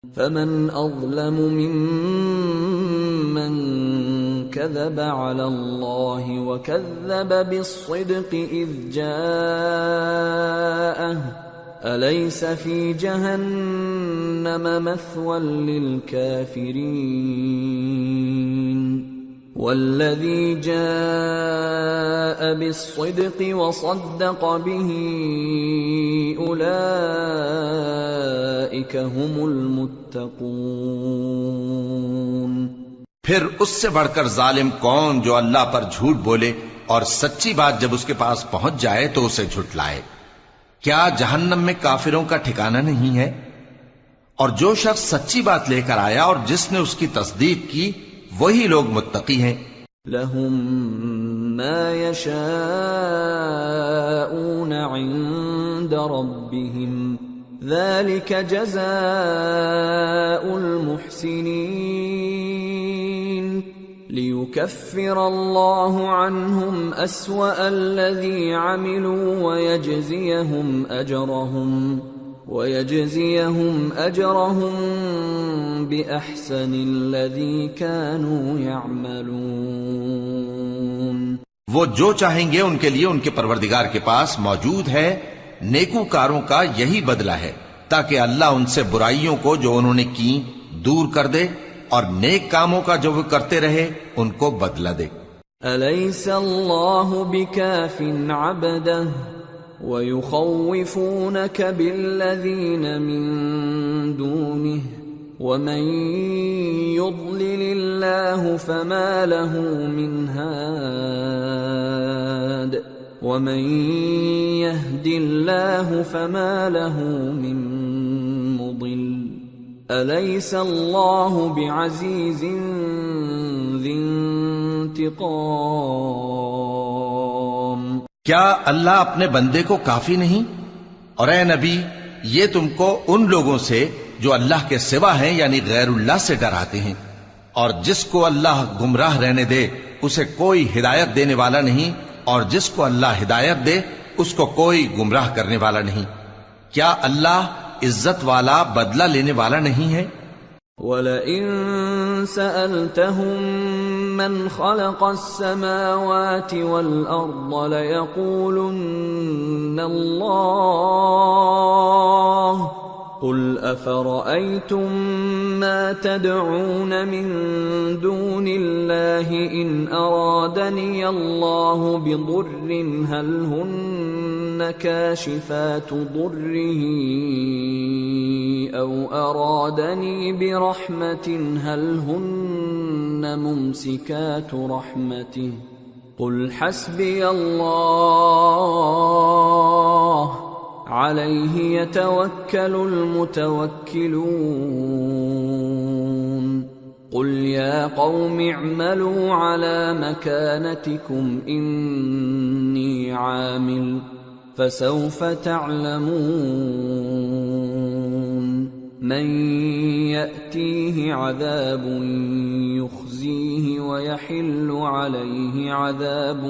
فمن أظلم ممن كذب على الله وكذب بالصدق إذ جاءه أليس في جهنم مثوى للكافرين والذي جاء بالصدق وصدق به أولئك هم المتقون۔ پھر اس سے بڑھ کر ظالم کون جو اللہ پر جھوٹ بولے اور سچی بات جب اس کے پاس پہنچ جائے تو اسے جھٹلائے۔ کیا جہنم میں کافروں کا ٹھکانہ نہیں ہے؟ اور جو شخص سچی بات لے کر آیا اور جس نے اس کی تصدیق کی وہی لوگ متقی ہیں۔ لهم ما يشاءون عند ربهم ذلك جزاء المحسنين ليكفر الله عنهم أسوأ الذي عملوا ويجزيهم أجرهم بأحسن الذي كانوا يعملون۔ وہ جو چاہیں گے ان کے لیے ان کے پروردگار کے پاس موجود ہے، نیکوکاروں کا یہی بدلہ ہے، تاکہ اللہ ان سے برائیوں کو جو انہوں نے کی دور کر دے اور نیک کاموں کا جو وہ کرتے رہے ان کو بدلہ دے۔ أَلَيْسَ اللَّهُ بِكَافٍ عَبْدَهُ وَيُخَوِّفُونَكَ بِالَّذِينَ مِن دُونِهِ وَمَن يُضْلِلِ اللَّهُ فَمَا لَهُ مِنْ هَادٍ وَمَن يَهْدِ اللَّهُ فَمَا لَهُ مِن مُضِلٍّ أَلَيْسَ اللَّهُ بِعَزِيزٍ ذِي انتقام۔ کیا اللہ اپنے بندے کو کافی نہیں؟ اور اے نبی یہ تم کو ان لوگوں سے جو اللہ کے سوا ہیں یعنی غیر اللہ سے ڈراتے ہیں، اور جس کو اللہ گمراہ رہنے دے اسے کوئی ہدایت دینے والا نہیں، اور جس کو اللہ ہدایت دے اس کو کوئی گمراہ کرنے والا نہیں۔ کیا اللہ عزت والا بدلہ لینے والا نہیں ہے؟ وَلَئِن سَأَلْتَهُم مَّنْ خَلَقَ السَّمَاوَاتِ وَالْأَرْضَ لَيَقُولُنَّ اللَّهُ قُلْ أَفَرَأَيْتُم مَّا تَدْعُونَ مِن دُونِ اللَّهِ إِنْ أَرَادَنِيَ اللَّهُ بِضُرٍّ هَلْ هُنَّ كَاشِفَاتُ ضُرِّهِ أَوْ أَرَادَنِي بِرَحْمَةٍ هَلْ هُنَّ مُمْسِكَاتُ رَحْمَتِهِ قُلْ حَسْبِيَ اللَّهُ عَلَيْهِ يَتَوَكَّلُ الْمُتَوَكِّلُونَ قُلْ يَا قَوْمِ اعْمَلُوا عَلَى مَكَانَتِكُمْ إِنِّي عَامِلٌ فَسَوْفَ تَعْلَمُونَ مَن يَأْتِيهِ عَذَابٌ يُخْزِيهِ وَيَحِلُّ عَلَيْهِ عَذَابٌ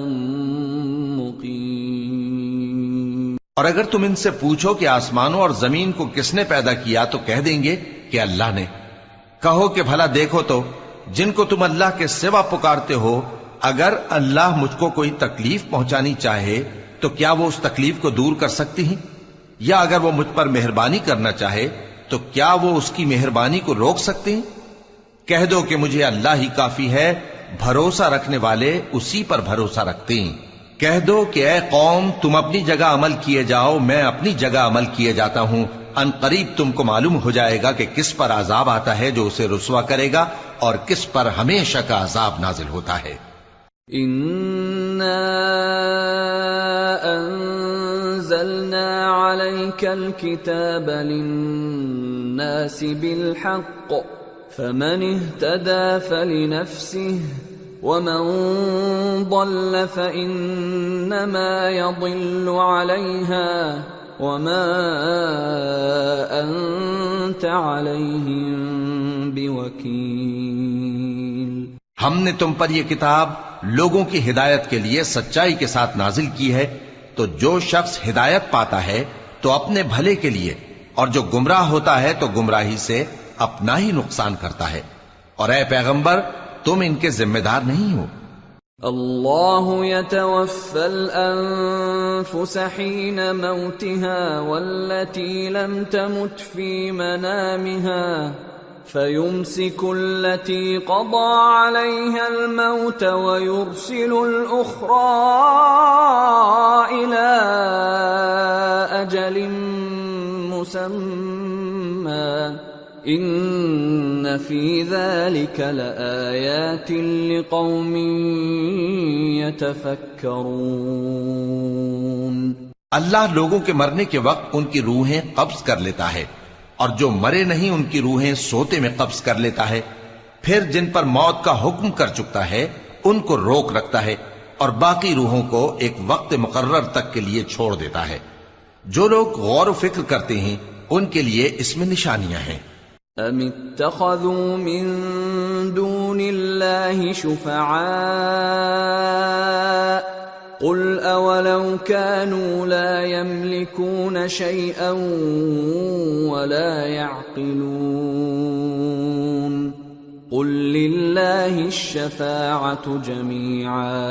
مُقِيمٌ۔ اور اگر تم ان سے پوچھو کہ آسمانوں اور زمین کو کس نے پیدا کیا تو کہہ دیں گے کہ اللہ نے۔ کہو کہ بھلا دیکھو تو جن کو تم اللہ کے سوا پکارتے ہو، اگر اللہ مجھ کو کوئی تکلیف پہنچانی چاہے تو کیا وہ اس تکلیف کو دور کر سکتی ہیں؟ یا اگر وہ مجھ پر مہربانی کرنا چاہے تو کیا وہ اس کی مہربانی کو روک سکتے ہیں؟ کہہ دو کہ مجھے اللہ ہی کافی ہے، بھروسہ رکھنے والے اسی پر بھروسہ رکھتے ہیں۔ کہہ دو کہ اے قوم تم اپنی جگہ عمل کیے جاؤ، میں اپنی جگہ عمل کیے جاتا ہوں، ان قریب تم کو معلوم ہو جائے گا کہ کس پر عذاب آتا ہے جو اسے رسوا کرے گا اور کس پر ہمیشہ کا عذاب نازل ہوتا ہے۔ إِنَّا أَنزَلْنَا عَلَيْكَ الْكِتَابَ لِلنَّاسِ بِالْحَقِّ فَمَنِ اهْتَدَى فَلِنَفْسِهِ وَمَن ضَلَّ فَإِنَّمَا يَضِلُّ عَلَيْهَا وَمَا أَنتَ عَلَيْهِم بِوَكِيلٍ۔ ہم نے تم پر یہ کتاب لوگوں کی ہدایت کے لیے سچائی کے ساتھ نازل کی ہے، تو جو شخص ہدایت پاتا ہے تو اپنے بھلے کے لیے، اور جو گمراہ ہوتا ہے تو گمراہی سے اپنا ہی نقصان کرتا ہے، اور اے پیغمبر تم ان کے ذمہ دار نہیں ہو۔ اللہ يتوفى الأنفس حين موتها والتي لم تمت في منامها فيمسك التي قضى عليها الموت ويرسل الأخرى إلى أجل مسمى ان فی ذلک لآیات لقوم یتفکرون۔ اللہ لوگوں کے مرنے کے وقت ان کی روحیں قبض کر لیتا ہے، اور جو مرے نہیں ان کی روحیں سوتے میں قبض کر لیتا ہے، پھر جن پر موت کا حکم کر چکتا ہے ان کو روک رکھتا ہے، اور باقی روحوں کو ایک وقت مقرر تک کے لیے چھوڑ دیتا ہے۔ جو لوگ غور و فکر کرتے ہیں ان کے لیے اس میں نشانیاں ہیں۔ ام اتخذوا من دون اللہ شفعاء قل اولو كانوا لا يملكون شيئا ولا يعقلون قل لله الشفاعة جميعا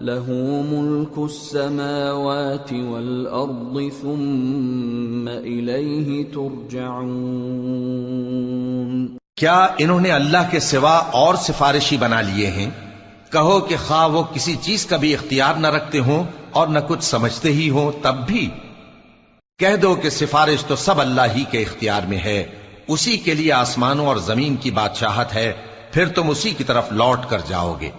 له ملك السماوات والأرض ثم إليه ترجعون۔ کیا انہوں نے اللہ کے سوا اور سفارشی بنا لیے ہیں؟ کہو کہ خواہ وہ کسی چیز کا بھی اختیار نہ رکھتے ہوں اور نہ کچھ سمجھتے ہی ہوں تب بھی کہہ دو کہ سفارش تو سب اللہ ہی کے اختیار میں ہے، اسی کے لیے آسمانوں اور زمین کی بادشاہت ہے، پھر تم اسی کی طرف لوٹ کر جاؤ گے۔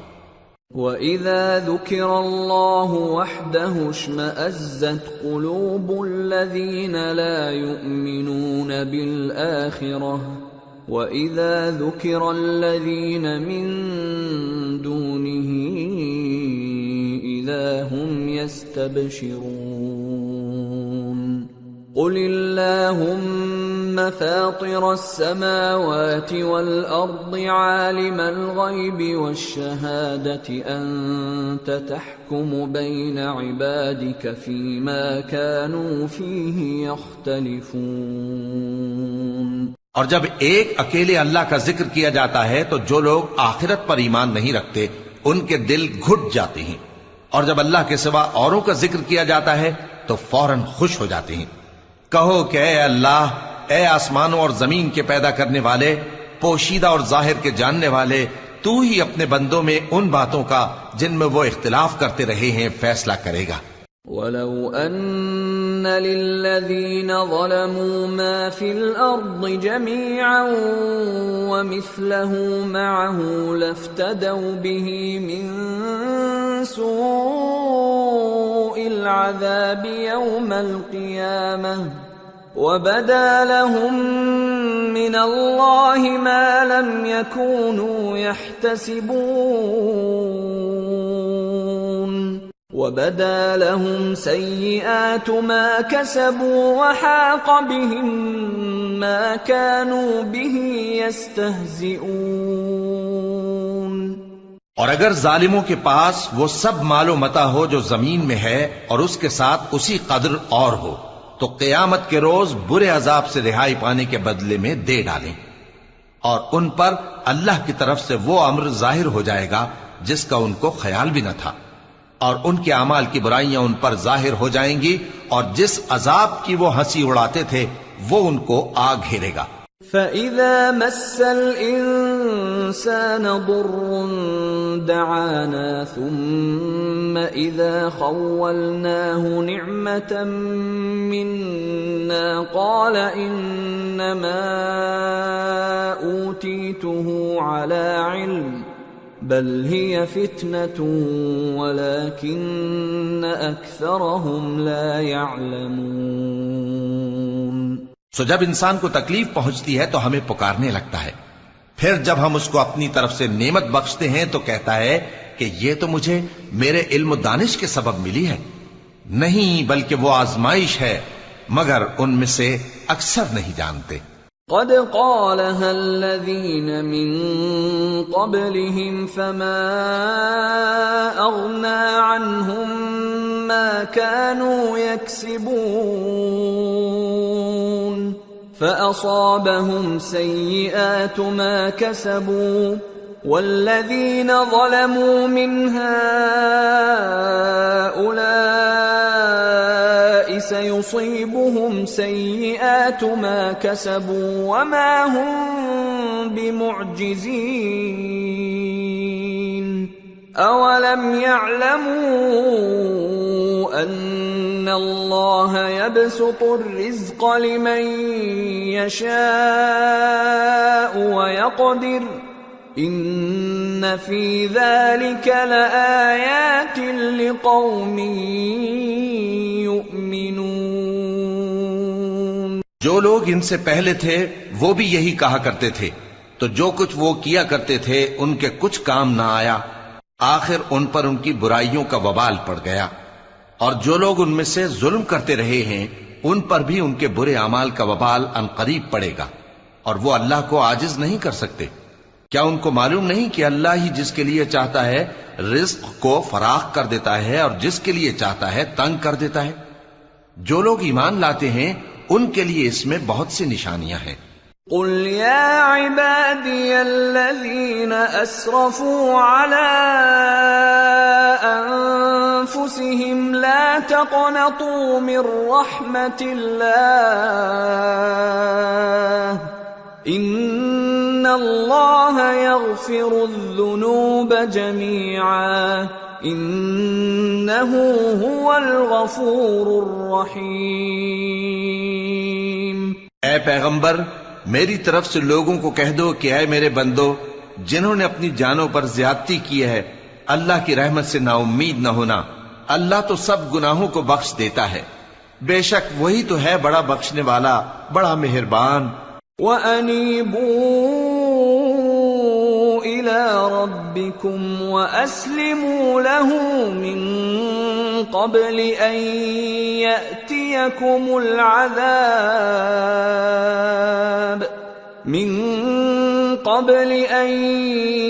وَإِذَا ذُكِرَ اللَّهُ وَحْدَهُ اشْمَأَزَّتْ قُلُوبُ الَّذِينَ لَا يُؤْمِنُونَ بِالْآخِرَةِ وَإِذَا ذُكِرَ الَّذِينَ مِن دُونِهِ إِذَا هُمْ يَسْتَبْشِرُونَ قُلِ اللَّهُمَّ فَاطِرَ السَّمَاوَاتِ وَالْأَرْضِ عَالِمَ الْغَيْبِ وَالشَّهَادَةِ أَنْتَ تَحْكُمُ بَيْنَ عِبَادِكَ فِيمَا كَانُوا فِيهِ يَخْتَلِفُونَ۔ اور جب ایک اکیلے اللہ کا ذکر کیا جاتا ہے تو جو لوگ آخرت پر ایمان نہیں رکھتے ان کے دل گھٹ جاتے ہیں، اور جب اللہ کے سوا اوروں کا ذکر کیا جاتا ہے تو فوراً خوش ہو جاتے ہیں۔ کہو کہ اے اللہ، اے آسمانوں اور زمین کے پیدا کرنے والے، پوشیدہ اور ظاہر کے جاننے والے، تو ہی اپنے بندوں میں ان باتوں کا جن میں وہ اختلاف کرتے رہے ہیں فیصلہ کرے گا۔ وَلَوْ أَنَّ لِلَّذِينَ ظَلَمُوا مَا فِي الْأَرْضِ جَمِيعًا وَمِثْلَهُ مَعَهُ لَافْتَدَوْا بِهِ مِنْ سُوءِ الْعَذَابِ يَوْمَ الْقِيَامَةِ وَبَدَا لَهُم مِّنَ اللَّهِ مَا لَمْ يَكُونُوا يَحْتَسِبُونَ وَبَدَا لَهُمْ سَيِّئَاتُ مَا كَسَبُوا وَحَاقَ بِهِمْ مَا كَانُوا بِهِ يَسْتَهْزِئُونَ۔ اور اگر ظالموں کے پاس وہ سب مال و متاع ہو جو زمین میں ہے اور اس کے ساتھ اسی قدر اور ہو تو قیامت کے روز برے عذاب سے رہائی پانے کے بدلے میں دے ڈالیں، اور ان پر اللہ کی طرف سے وہ امر ظاہر ہو جائے گا جس کا ان کو خیال بھی نہ تھا، اور ان کے اعمال کی برائیاں ان پر ظاہر ہو جائیں گی، اور جس عذاب کی وہ ہنسی اڑاتے تھے وہ ان کو آ گھیرے گا۔ فَإِذَا مَسَّ الْإِنسَانَ ضُرٌّ دَعَانَا ثُمَّ إِذَا خَوَّلْنَاهُ نِعْمَةً مِنَّا قَالَ إِنَّمَا أُوتِيتُهُ عَلَى عِلْمٍ بل هي فتنة ولكن أكثرهم لا يعلمون۔ سو جب انسان کو تکلیف پہنچتی ہے تو ہمیں پکارنے لگتا ہے، پھر جب ہم اس کو اپنی طرف سے نعمت بخشتے ہیں تو کہتا ہے کہ یہ تو مجھے میرے علم و دانش کے سبب ملی ہے، نہیں بلکہ وہ آزمائش ہے، مگر ان میں سے اکثر نہیں جانتے۔ قد قالها الذين من قبلهم فما أغنى عنهم ما كانوا يكسبون فأصابهم سيئات ما كسبوا والذين ظلموا من هؤلاء سيصيبهم سيئات ما كسبوا وما هم بمعجزين أولم يعلموا أن الله يبسط الرزق لمن يشاء ويقدر إن في ذلك لآيات لقوم يؤمنون. جو لوگ ان سے پہلے تھے وہ بھی یہی کہا کرتے تھے، تو جو کچھ وہ کیا کرتے تھے ان کے کچھ کام نہ آیا، آخر ان پر ان کی برائیوں کا وبال پڑ گیا. اور جو لوگ ان میں سے ظلم کرتے رہے ہیں ان پر بھی ان کے برے اعمال کا وبال عنقریب پڑے گا، اور وہ اللہ کو عاجز نہیں کر سکتے. کیا ان کو معلوم نہیں کہ اللہ ہی جس کے لیے چاہتا ہے رزق کو فراخ کر دیتا ہے اور جس کے لیے چاہتا ہے تنگ کر دیتا ہے؟ جو لوگ ایمان لاتے ہیں ان کے لیے اس میں بہت سی نشانیاں ہیں. قل يا عبادي الذين أسرفوا على أنفسهم لا تقنطوا من رحمة الله إن الله يغفر الذنوب جميعا إنه هو الغفور الرحيم. اے پیغمبر، میری طرف سے لوگوں کو کہہ دو کہ اے میرے بندو، جنہوں نے اپنی جانوں پر زیادتی کی ہے، اللہ کی رحمت سے نا امید نہ ہونا. اللہ تو سب گناہوں کو بخش دیتا ہے، بے شک وہی تو ہے بڑا بخشنے والا، بڑا مہربان. وَأَنِيبُوا إِلَى رَبِّكُمْ وَأَسْلِمُوا لَهُ مِن قَبْلِ أَن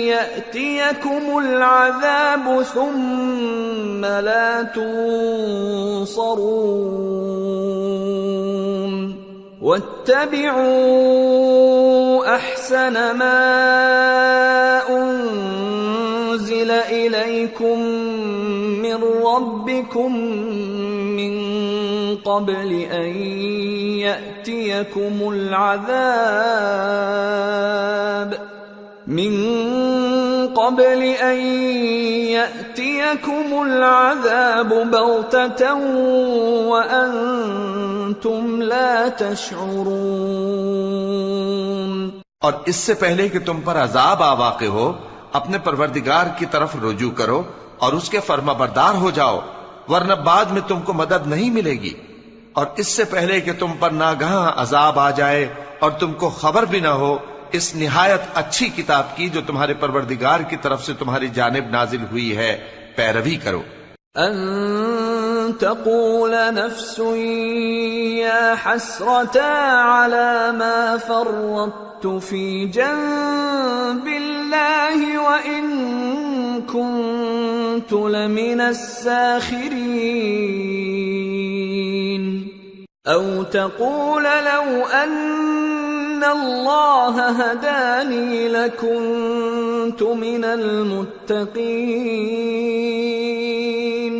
يَأْتِيَكُمُ الْعَذَابُ ثُمَّ لَا تُنصَرُونَ. وَاتَّبِعُوا أَحْسَنَ مَا أُنزِلَ إِلَيْكُم مِّن رَّبِّكُم مِّن قَبْلِ أَن يَأْتِيَكُمُ الْعَذَابُ بَغْتَةً وَأَنتُمْ لَا تَشْعُرُونَ. اور اس سے پہلے کہ تم پر عذاب آ واقع ہو، اپنے پروردگار کی طرف رجوع کرو اور اس کے فرما بردار ہو جاؤ، ورنہ بعد میں تم کو مدد نہیں ملے گی. اور اس سے پہلے کہ تم پر ناگہاں عذاب آ جائے اور تم کو خبر بھی نہ ہو، اس نہایت اچھی کتاب کی جو تمہارے پروردگار کی طرف سے تمہاری جانب نازل ہوئی ہے پیروی کرو. ان تقول نفس یا حسرتا علی ما فرطت فی جنب اللہ وان كنت لمن الساخرین او تقول لو ان اللہ هدانی لکنت من المتقین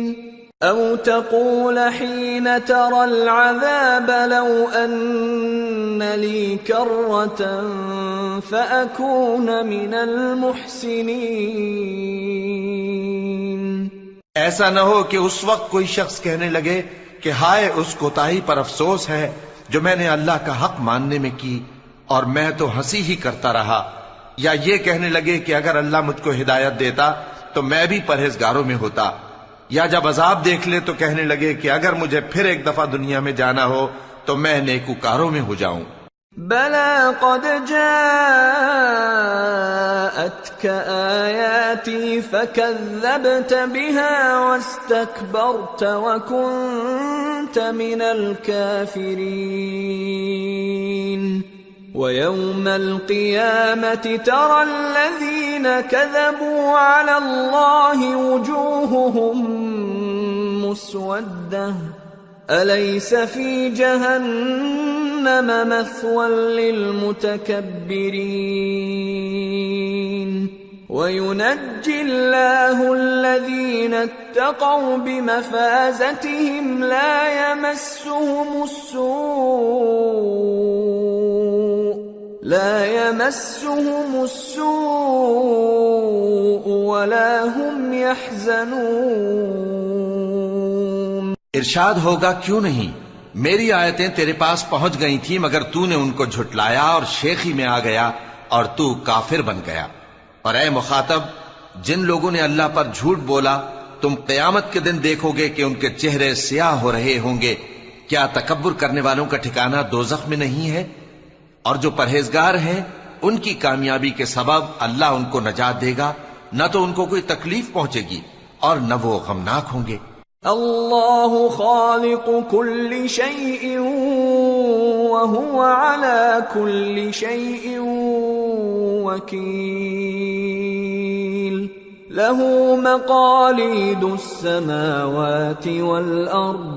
او تقول حين ترى العذاب لو ان لي كرة فأكون من المحسنین. ایسا نہ ہو کہ اس وقت کوئی شخص کہنے لگے کہ ہائے اس کوتاہی پر افسوس ہے جو میں نے اللہ کا حق ماننے میں کی اور میں تو ہنسی ہی کرتا رہا، یا یہ کہنے لگے کہ اگر اللہ مجھ کو ہدایت دیتا تو میں بھی پرہیزگاروں میں ہوتا، یا جب عذاب دیکھ لے تو کہنے لگے کہ اگر مجھے پھر ایک دفعہ دنیا میں جانا ہو تو میں نیکوکاروں میں ہو جاؤں. بلى قد جاءتك آياتي فكذبت بها واستكبرت وكنت من الكافرين. ويوم القيامة ترى الذين كذبوا على الله وجوههم مسودة أليس في جهنم مثوى للمتكبرين وينجي الله الذين اتقوا بمفازتهم لا يمسهم السوء ولا هم يحزنون۔ ارشاد ہوگا کیوں نہیں، میری آیتیں تیرے پاس پہنچ گئی تھی مگر تو نے ان کو جھٹلایا اور شیخی میں آ گیا اور تو کافر بن گیا۔ اور اے مخاطب، جن لوگوں نے اللہ پر جھوٹ بولا تم قیامت کے دن دیکھو گے کہ ان کے چہرے سیاہ ہو رہے ہوں گے۔ کیا تکبر کرنے والوں کا ٹھکانہ دوزخ میں نہیں ہے؟ اور جو پرہیزگار ہیں ان کی کامیابی کے سبب اللہ ان کو نجات دے گا، نہ تو ان کو کوئی تکلیف پہنچے گی اور نہ وہ غمناک ہوں گے۔ اللہ خالق كل شيء وهو على كل شيء وكيل له مقاليد السماوات والأرض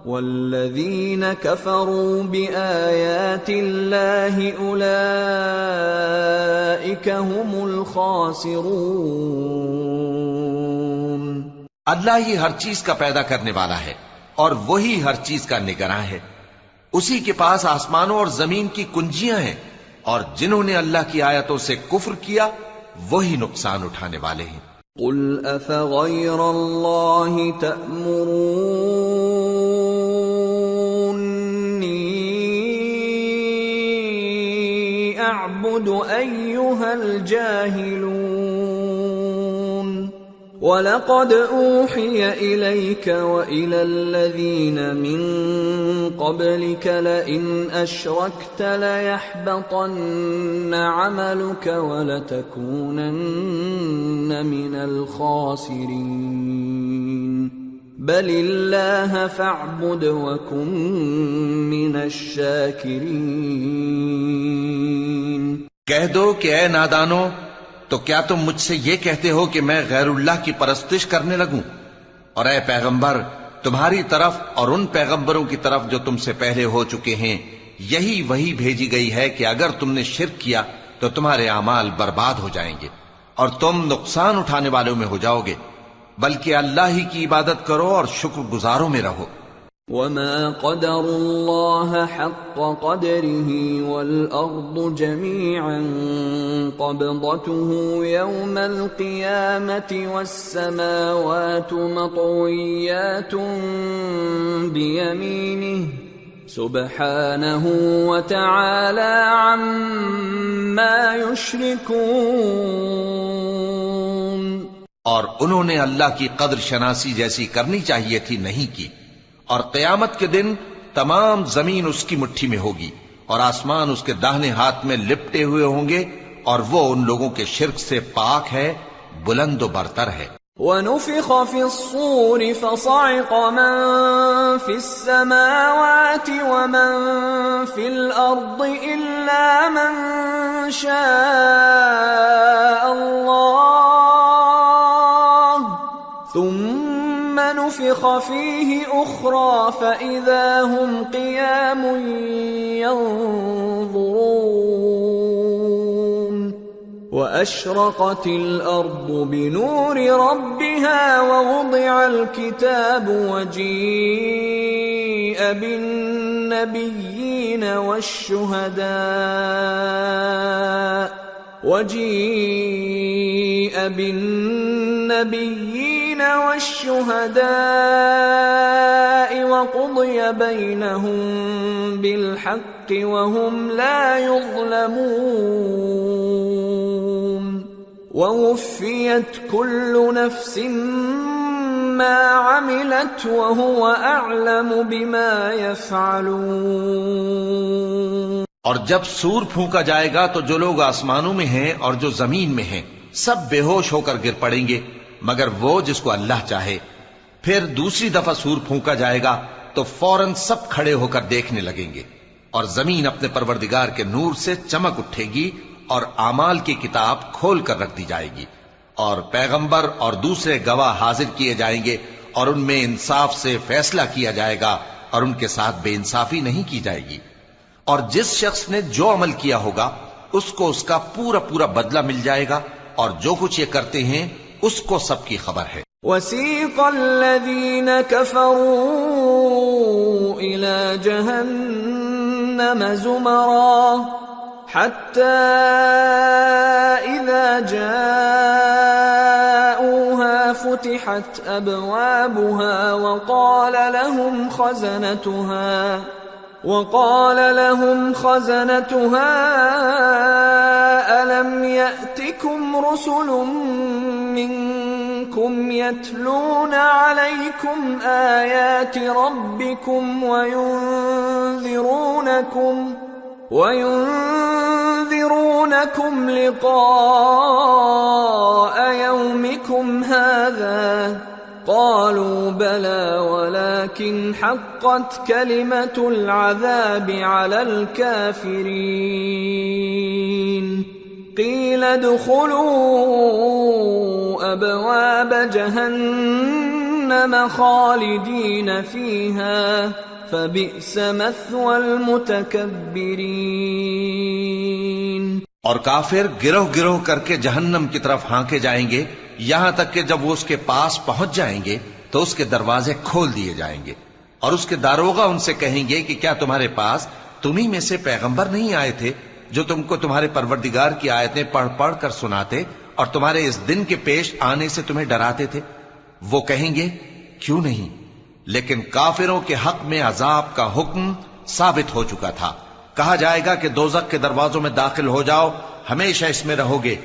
والذين كفروا بآيات الله أولئك هم الخاسرون۔ اللہ ہی ہر چیز کا پیدا کرنے والا ہے اور وہی ہر چیز کا نگراں ہے۔ اسی کے پاس آسمانوں اور زمین کی کنجیاں ہیں، اور جنہوں نے اللہ کی آیتوں سے کفر کیا وہی نقصان اٹھانے والے ہیں۔ قل افغیر اللہ تأمرونی اعبد ایہا الجاہلون وَلَقَدْ أُوحِيَ إِلَيْكَ وَإِلَى الَّذِينَ مِن قَبْلِكَ لَئِنْ أَشْرَكْتَ لَيَحْبَطَنَّ عَمَلُكَ وَلَتَكُونَنَّ مِنَ الْخَاسِرِينَ بَلِ اللَّهَ فَاعْبُدْ وَكُن مِّنَ الشَّاكِرِينَ۔ کہہ دو کہ اے نادانو، تو کیا تم مجھ سے یہ کہتے ہو کہ میں غیر اللہ کی پرستش کرنے لگوں؟ اور اے پیغمبر، تمہاری طرف اور ان پیغمبروں کی طرف جو تم سے پہلے ہو چکے ہیں یہی وہی بھیجی گئی ہے کہ اگر تم نے شرک کیا تو تمہارے اعمال برباد ہو جائیں گے اور تم نقصان اٹھانے والوں میں ہو جاؤ گے، بلکہ اللہ ہی کی عبادت کرو اور شکر گزاروں میں رہو۔ وما قدر الله حق قدره والأرض جميعا قبضته يوم القيامة والسماوات مطويات بيمينه سبحانه وتعالى عما يشركون۔ اور انہوں نے اللہ کی قدر شناسی جیسی کرنی چاہیے تھی نہیں کی، اور قیامت کے دن تمام زمین اس کی مٹھی میں ہوگی اور آسمان اس کے داہنے ہاتھ میں لپٹے ہوئے ہوں گے، اور وہ ان لوگوں کے شرک سے پاک ہے، بلند و برتر ہے۔ وَنُفِخَ فِي الصُّورِ فَصَعِقَ مَن فِي السَّمَاوَاتِ وَمَن فِي الْأَرْضِ إِلَّا مَن شَاءَ اللَّهُ ثُمَّ نُفِخَ فِيهِ أُخْرَى فَإِذَا هُمْ قِيَامٌ يَنظُرُونَ وَأَشْرَقَتِ الْأَرْضُ بِنُورِ رَبِّهَا وَوُضِعَ الْكِتَابُ وَجِيءَ بِالنَّبِيِّينَ والشهداء وقضي بينهم بالحق وهم لا يظلمون ووفيت كل نفس ما عملت وهو أعلم بما يفعلون۔ اور جب سور پھونکا جائے گا تو جو لوگ آسمانوں میں ہیں اور جو زمین میں ہیں سب بے ہوش ہو کر گر پڑیں گے مگر وہ جس کو اللہ چاہے۔ پھر دوسری دفعہ سور پھونکا جائے گا تو فوراً سب کھڑے ہو کر دیکھنے لگیں گے، اور زمین اپنے پروردگار کے نور سے چمک اٹھے گی اور اعمال کی کتاب کھول کر رکھ دی جائے گی، اور پیغمبر اور دوسرے گواہ حاضر کیے جائیں گے، اور ان میں انصاف سے فیصلہ کیا جائے گا اور ان کے ساتھ بے انصافی نہیں کی جائے گی۔ اور جس شخص نے جو عمل کیا ہوگا اس کو اس کا پورا پورا بدلہ مل جائے گا، اور جو کچھ یہ کرتے ہیں اس کو سب کی خبر ہے۔ وَسِيقَ الَّذِينَ كَفَرُوا إِلَى جَهَنَّمَ زُمَرًا حَتَّى إِذَا جَاءُوهَا فُتِحَتْ أَبْوَابُهَا وقال لهم خزنتها ألم يأتكم رسل منكم يتلون عليكم آيات ربكم وينذرونكم لقاء يومكم هذا قالوا بلى ولكن حقت كلمة العذاب على الكافرين قيل ادخلوا أبواب جهنم خالدين فيها فبئس مثوى المتكبرين۔ اور کافر گروہ گروہ کر کے جہنم کی طرف ہانکے جائیں گے، یہاں تک کہ جب وہ اس کے پاس پہنچ جائیں گے تو اس کے دروازے کھول دیے جائیں گے، اور اس کے داروغہ ان سے کہیں گے کہ کیا تمہارے پاس تمہیں میں سے پیغمبر نہیں آئے تھے جو تم کو تمہارے پروردگار کی آیتیں پڑھ پڑھ کر سناتے اور تمہارے اس دن کے پیش آنے سے تمہیں ڈراتے تھے؟ وہ کہیں گے کیوں نہیں، لیکن کافروں کے حق میں عذاب کا حکم ثابت ہو چکا تھا۔ کہا جائے گا کہ دوزخ کے دروازوں میں داخل ہو جاؤ، ہمیشہ اس میں رہو گے،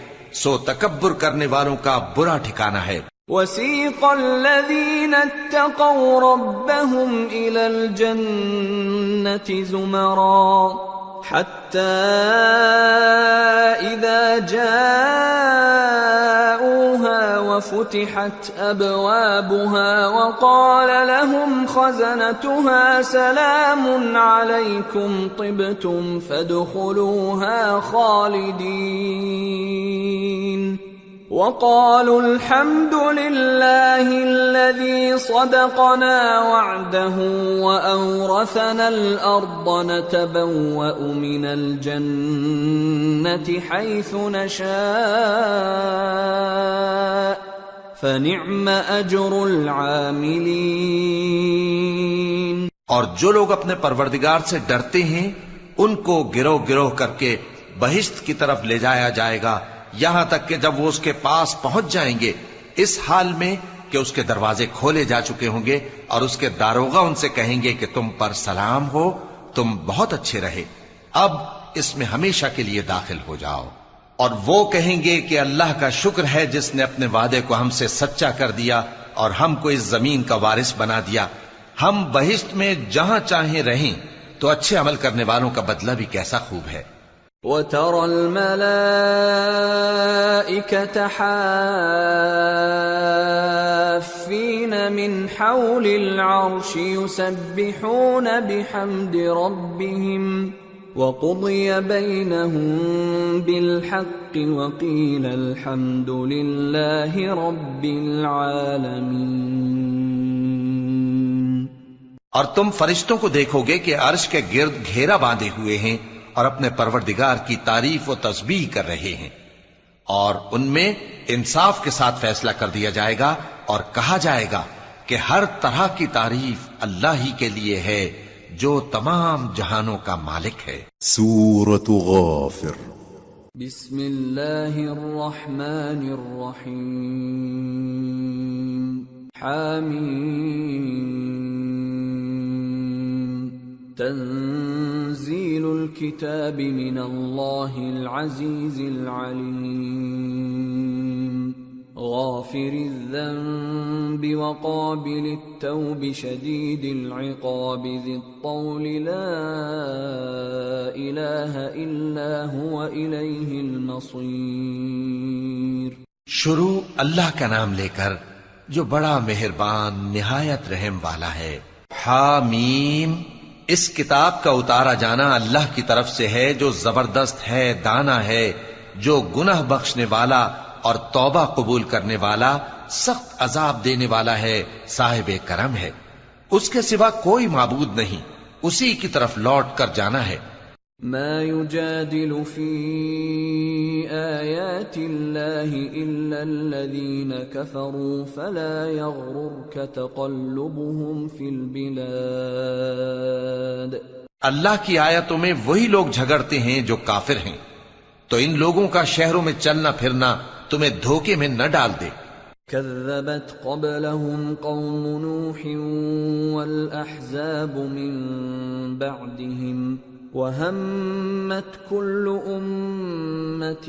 سو تکبر کرنے والوں کا برا ٹھکانہ ہے۔ وَسِيقَ الَّذِينَ اتَّقَوْا رَبَّهُمْ إِلَى الْجَنَّةِ زُمَرًا حَتَّى إِذَا جَاءُوهَا وَفُتِحَتْ أَبْوَابُهَا وَقَالَ لَهُمْ خَزَنَتُهَا سَلَامٌ عَلَيْكُمْ طِبْتُمْ فَادْخُلُوهَا خَالِدِينَ وَقَالُوا الْحَمْدُ لِلَّهِ الَّذِي صَدَقَنَا وَعْدَهُ وَأَوْرَثَنَا الْأَرْضَ نَتَبَوَّأُ مِنَ الْجَنَّةِ حَيْثُ نَشَاءُ فَنِعْمَ أَجْرُ الْعَامِلِينَ۔ اور جو لوگ اپنے پروردگار سے ڈرتے ہیں ان کو گروہ گروہ کر کے بہشت کی طرف لے جایا جائے گا، یہاں تک کہ جب وہ اس کے پاس پہنچ جائیں گے اس حال میں کہ اس کے دروازے کھولے جا چکے ہوں گے، اور اس کے داروغہ ان سے کہیں گے کہ تم پر سلام ہو، تم بہت اچھے رہے، اب اس میں ہمیشہ کے لیے داخل ہو جاؤ۔ اور وہ کہیں گے کہ اللہ کا شکر ہے جس نے اپنے وعدے کو ہم سے سچا کر دیا اور ہم کو اس زمین کا وارث بنا دیا، ہم بہشت میں جہاں چاہیں رہیں، تو اچھے عمل کرنے والوں کا بدلہ بھی کیسا خوب ہے۔ وَتَرَى الْمَلَائِكَةَ حَافِّينَ مِنْ حَوْلِ الْعَرْشِ يُسَبِّحُونَ بِحَمْدِ رَبِّهِمْ وَقُضِيَ بَيْنَهُم بِالْحَقِّ وَقِيلَ الْحَمْدُ لِلَّهِ رَبِّ الْعَالَمِينَ۔ اور تم فرشتوں کو دیکھو گے کہ عرش کے گرد گھیرا باندھے ہوئے ہیں اور اپنے پروردگار کی تعریف و تسبیح کر رہے ہیں، اور ان میں انصاف کے ساتھ فیصلہ کر دیا جائے گا، اور کہا جائے گا کہ ہر طرح کی تعریف اللہ ہی کے لیے ہے جو تمام جہانوں کا مالک ہے۔ سورة غافر۔ بسم اللہ الرحمن الرحیم۔ حامیم۔ تنزيل الكتاب من الله العزيز العليم غافر الذنب وقابل التوب شديد العقاب ذي الطول لا إله إلا هو إليه المصير۔ شروع اللہ کا نام لے کر جو بڑا مہربان نہایت رحم والا ہے۔ حامیم۔ اس کتاب کا اتارا جانا اللہ کی طرف سے ہے جو زبردست ہے، دانا ہے، جو گناہ بخشنے والا اور توبہ قبول کرنے والا، سخت عذاب دینے والا ہے، صاحب کرم ہے۔ اس کے سوا کوئی معبود نہیں، اسی کی طرف لوٹ کر جانا ہے۔ ما يجادل في آيات الله إلا الذين كفروا فلا يغررك تقلبهم في البلاد. اللہ کی آیتوں میں وہی لوگ جھگڑتے ہیں جو کافر ہیں، تو ان لوگوں کا شہروں میں چلنا پھرنا تمہیں دھوکے میں نہ ڈال دے. كذبت قبلهم قوم نوح والأحزاب من بعدهم وهمت كل أمة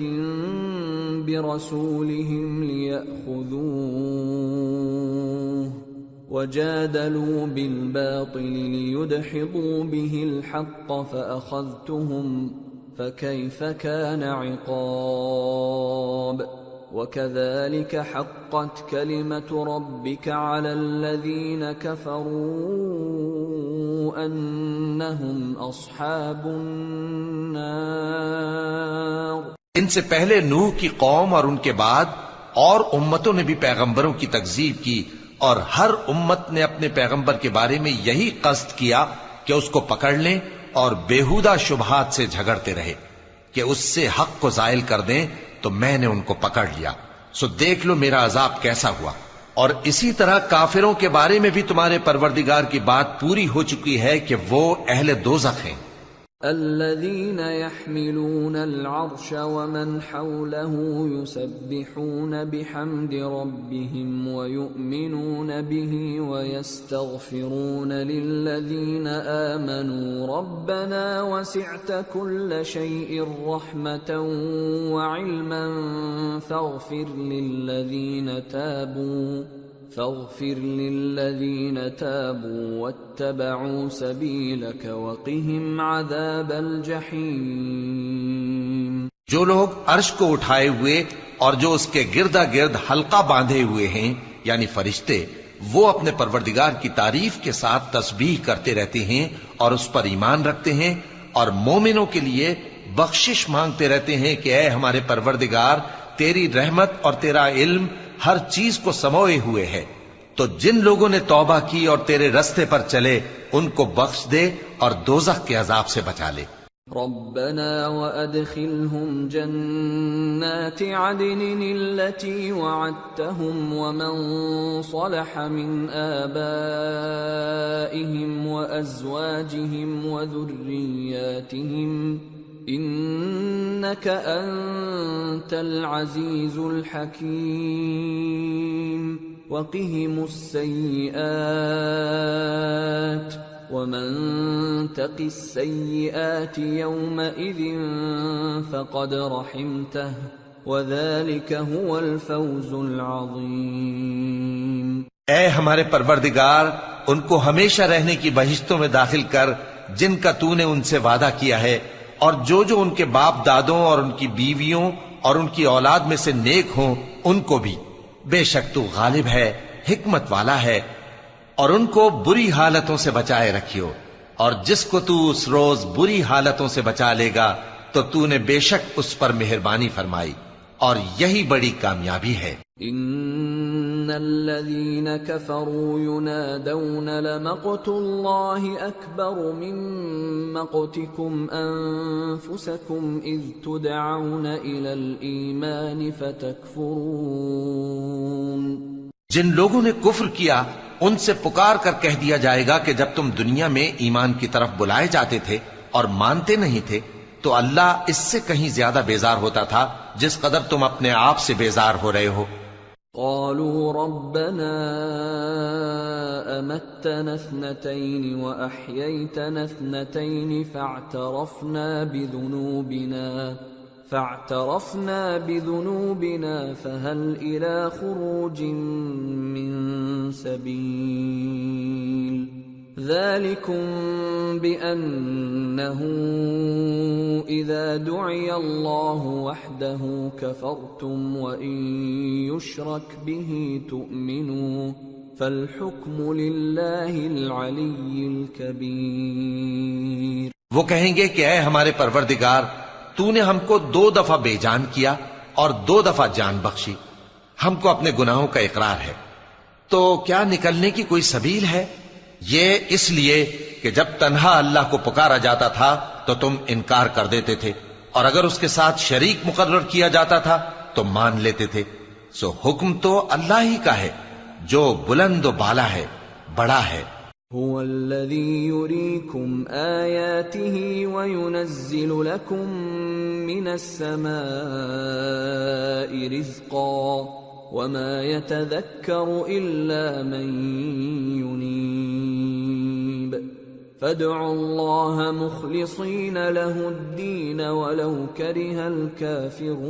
برسولهم ليأخذوه وجادلوا بالباطل ليدحضوا به الحق فأخذتهم فكيف كان عقاب. وكذلك حقت كلمة ربك على الذين كفروا أنهم أصحاب النار. ان سے پہلے نوح کی قوم اور ان کے بعد اور امتوں نے بھی پیغمبروں کی تکذیب کی، اور ہر امت نے اپنے پیغمبر کے بارے میں یہی قصد کیا کہ اس کو پکڑ لیں اور بیہودہ شبہات سے جھگڑتے رہے کہ اس سے حق کو زائل کر دیں، تو میں نے ان کو پکڑ لیا. سو دیکھ لو میرا عذاب کیسا ہوا. اور اسی طرح کافروں کے بارے میں بھی تمہارے پروردگار کی بات پوری ہو چکی ہے کہ وہ اہل دوزخ ہیں. الذين يحملون العرش ومن حوله يسبحون بحمد ربهم ويؤمنون به ويستغفرون للذين آمنوا ربنا وسعت كل شيء رحمة وعلما فاغفر للذين تابوا واتبعوا سبيلك وقهم عذاب الجحيم. جو لوگ عرش کو اٹھائے ہوئے اور جو اس کے گردا گرد حلقہ باندھے ہوئے ہیں یعنی فرشتے، وہ اپنے پروردگار کی تعریف کے ساتھ تسبیح کرتے رہتے ہیں اور اس پر ایمان رکھتے ہیں، اور مومنوں کے لیے بخشش مانگتے رہتے ہیں کہ اے ہمارے پروردگار، تیری رحمت اور تیرا علم ہر چیز کو سموئے ہوئے ہے، تو جن لوگوں نے توبہ کی اور تیرے رستے پر چلے ان کو بخش دے اور دوزخ کے عذاب سے بچا لے. ربنا وادخلهم جنات عدن التي وعدتهم ومن صلح من آبائهم وأزواجهم وذرياتهم إنك أنت العزيز الحكيم. وقهم السيئات ومن تق السيئات يومئذ فقد رحمته وذلك هو الفوز العظيم. اے ہمارے پروردگار، ان کو ہمیشہ رہنے کی بہشتوں میں داخل کر جن کا تو نے ان سے وعدہ کیا ہے، اور جو جو ان کے باپ دادوں اور ان کی بیویوں اور ان کی اولاد میں سے نیک ہوں ان کو بھی. بے شک تو غالب ہے، حکمت والا ہے. اور ان کو بری حالتوں سے بچائے رکھیو، اور جس کو تو اس روز بری حالتوں سے بچا لے گا تو تو نے بے شک اس پر مہربانی فرمائی، اور یہی بڑی کامیابی ہے. ان الذين كفروا ينادون لمقت الله اكبر من مقتكم انفسكم اذ تدعون الى الايمان فتكفرون. جن لوگوں نے کفر کیا ان سے پکار کر کہہ دیا جائے گا کہ جب تم دنیا میں ایمان کی طرف بلائے جاتے تھے اور مانتے نہیں تھے تو اللہ اس سے کہیں زیادہ بیزار ہوتا تھا جس قدر تم اپنے آپ سے بیزار ہو رہے ہو. قالوا ربنا امتنا اثنتين واحييتنا اثنتين فاعترفنا بذنوبنا فهل الى خروج من سبيل. ذلكم بأنه إذا دعي الله وحده كفرتم وإن يشرك به تؤمنوا فالحكم لله العلي الكبير. وہ کہیں گے کہ اے ہمارے پروردگار، تو نے ہم کو 2 دفعہ بے جان کیا اور 2 دفعہ جان بخشی، ہم کو اپنے گناہوں کا اقرار ہے، تو کیا نکلنے کی کوئی سبیل ہے؟ یہ اس لیے کہ جب تنہا اللہ کو پکارا جاتا تھا تو تم انکار کر دیتے تھے، اور اگر اس کے ساتھ شریک مقرر کیا جاتا تھا تو مان لیتے تھے۔ سو حکم تو اللہ ہی کا ہے جو بلند و بالا ہے، بڑا ہے۔ هو الذي يريكم آياته وينزل لكم من السماء رزقا وما يتذكر إلا من ينيب فادعوا الله مخلصين له الدين ولو كره الكافرون۔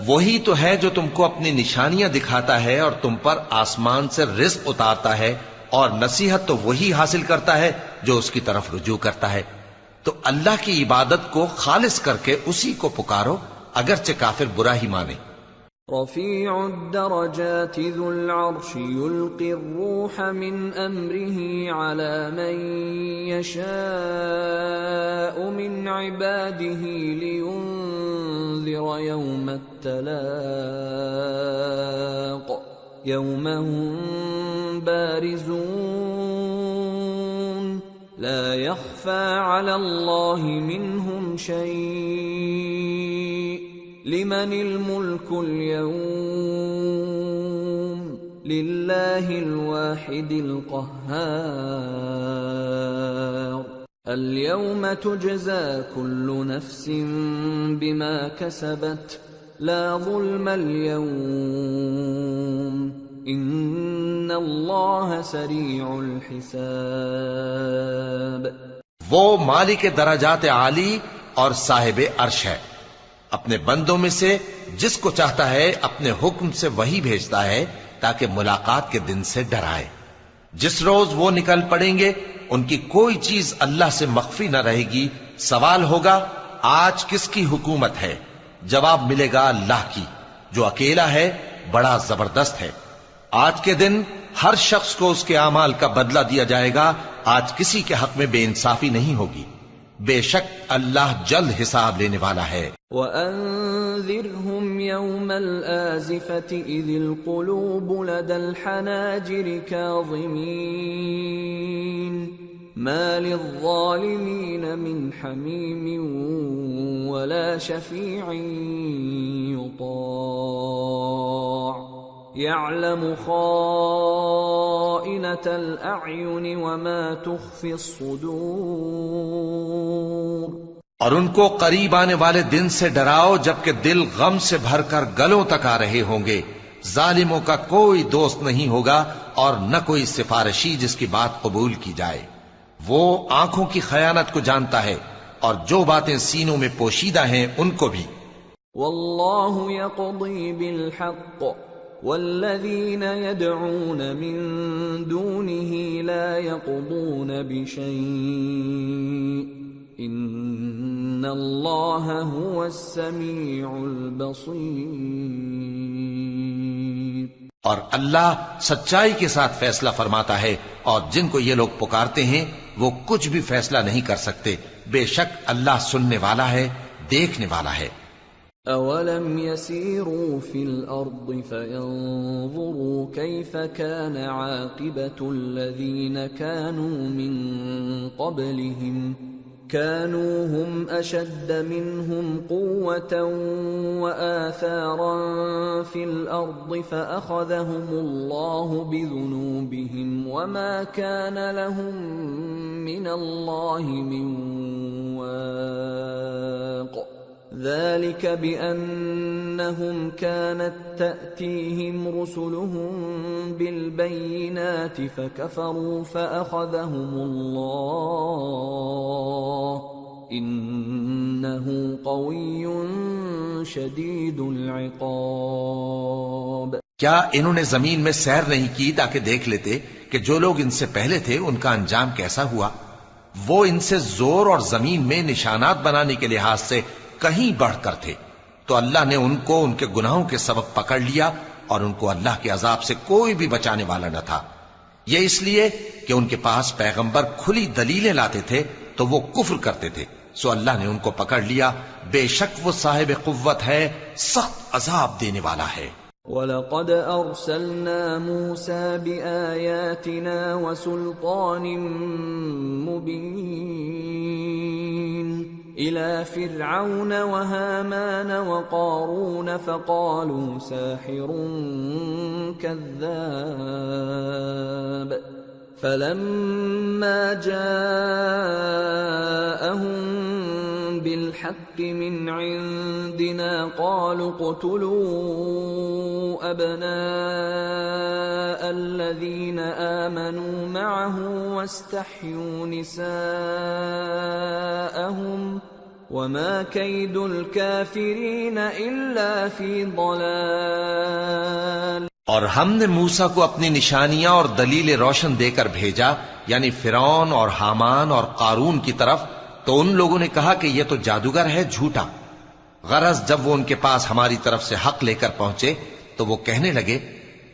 وہی تو ہے جو تم کو اپنی نشانیاں دکھاتا ہے اور تم پر آسمان سے رزق اتارتا ہے، اور نصیحت تو وہی حاصل کرتا ہے جو اس کی طرف رجوع کرتا ہے۔ تو اللہ کی عبادت کو خالص کر کے اسی کو پکارو، اگرچہ کافر برا ہی مانے۔ رفیع الدرجات ذو العرش يلقي الروح من امره على من يشاء من عباده لينذر يوم التلاق يوم هم بارزون لا يخفى على الله منهم شيء لمن الملك اليوم لله الواحد القهار اليوم تجزى كل نفس بما كسبت لا ظلم اليوم ان الله سريع الحساب۔ وہ مالک درجات عالی اور صاحب عرش ہے، اپنے بندوں میں سے جس کو چاہتا ہے اپنے حکم سے وہی بھیجتا ہے تاکہ ملاقات کے دن سے ڈرائے۔ جس روز وہ نکل پڑیں گے ان کی کوئی چیز اللہ سے مخفی نہ رہے گی۔ سوال ہوگا آج کس کی حکومت ہے؟ جواب ملے گا اللہ کی جو اکیلا ہے، بڑا زبردست ہے۔ آج کے دن ہر شخص کو اس کے اعمال کا بدلہ دیا جائے گا۔ آج کسی کے حق میں بے انصافی نہیں ہوگی، بے شک اللہ جلد حساب لینے والا ہے۔ وَأَنذِرْهُمْ يَوْمَ الْآزِفَةِ إِذِ الْقُلُوبُ لَدَى الْحَنَاجِرِ كَاظِمِينَ مَا لِلظَّالِمِينَ مِنْ حَمِيمٍ وَلَا شَفِيعٍ يُطَاعُ يَعْلَمُ خَائِنَةَ الْأَعْيُنِ وَمَا تُخْفِي الصُّدُورُ۔ اور ان کو قریب آنے والے دن سے ڈراؤ جبکہ دل غم سے بھر کر گلوں تک آ رہے ہوں گے۔ ظالموں کا کوئی دوست نہیں ہوگا اور نہ کوئی سفارشی جس کی بات قبول کی جائے۔ وہ آنکھوں کی خیانت کو جانتا ہے اور جو باتیں سینوں میں پوشیدہ ہیں ان کو بھی۔ واللہ یقضی بالحق والذین يدعون من دونه لا يقضون بشیء ان اللہ هو السمیع البصیر۔ اور اللہ سچائی کے ساتھ فیصلہ فرماتا ہے، اور جن کو یہ لوگ پکارتے ہیں وہ کچھ بھی فیصلہ نہیں کر سکتے۔ بے شک اللہ سننے والا ہے، دیکھنے والا ہے۔ اولم يسيروا في الارض فينظروا كيف كان عاقبة الذين كانوا من قبلهم كانوا هم اشد منهم قوة واثارا في الارض فاخذهم الله بذنوبهم وما كان لهم من الله من واق ذلك بأنهم كانت تأتيهم رسلهم بالبينات فكفروا فأخذهم الله إنه قوي شديد العقاب۔ کیا انہوں نے زمین میں سیر نہیں کی تاکہ دیکھ لیتے کہ جو لوگ ان سے پہلے تھے ان کا انجام کیسا ہوا؟ وہ ان سے زور اور زمین میں نشانات بنانے کے لحاظ سے کہیں بڑھ کر تھے، تو اللہ نے ان کو ان کے گناہوں کے سبب پکڑ لیا اور ان کو اللہ کے عذاب سے کوئی بھی بچانے والا نہ تھا۔ یہ اس لیے کہ ان کے پاس پیغمبر کھلی دلیلیں لاتے تھے تو وہ کفر کرتے تھے، سو اللہ نے ان کو پکڑ لیا۔ بے شک وہ صاحب قوت ہے، سخت عذاب دینے والا ہے۔ وَلَقَدْ أَرْسَلْنَا مُوسَى بِآيَاتِنَا وَسُلْطَانٍ مُبِينٍ إِلَى فِرْعَوْنَ وَهَامَانَ وَقَارُونَ فَقَالُوا سَاحِرٌ كَذَّابٌ فَلَمَّا جَاءَهُم بِالْحَقِّ مِنْ عِندِنَا قَالُوا اقْتُلُوا أَبْنَاءَ الَّذِينَ آمَنُوا مَعَهُ وَاسْتَحْيُوا نِسَاءَهُمْ وَمَا كَيْدُ الْكَافِرِينَ إِلَّا فِي ضَلَالٍ۔ اور ہم نے موسیٰ کو اپنی نشانیاں اور دلیل روشن دے کر بھیجا، یعنی فرعون اور حامان اور قارون کی طرف، تو ان لوگوں نے کہا کہ یہ تو جادوگر ہے، جھوٹا۔ غرض جب وہ ان کے پاس ہماری طرف سے حق لے کر پہنچے تو وہ کہنے لگے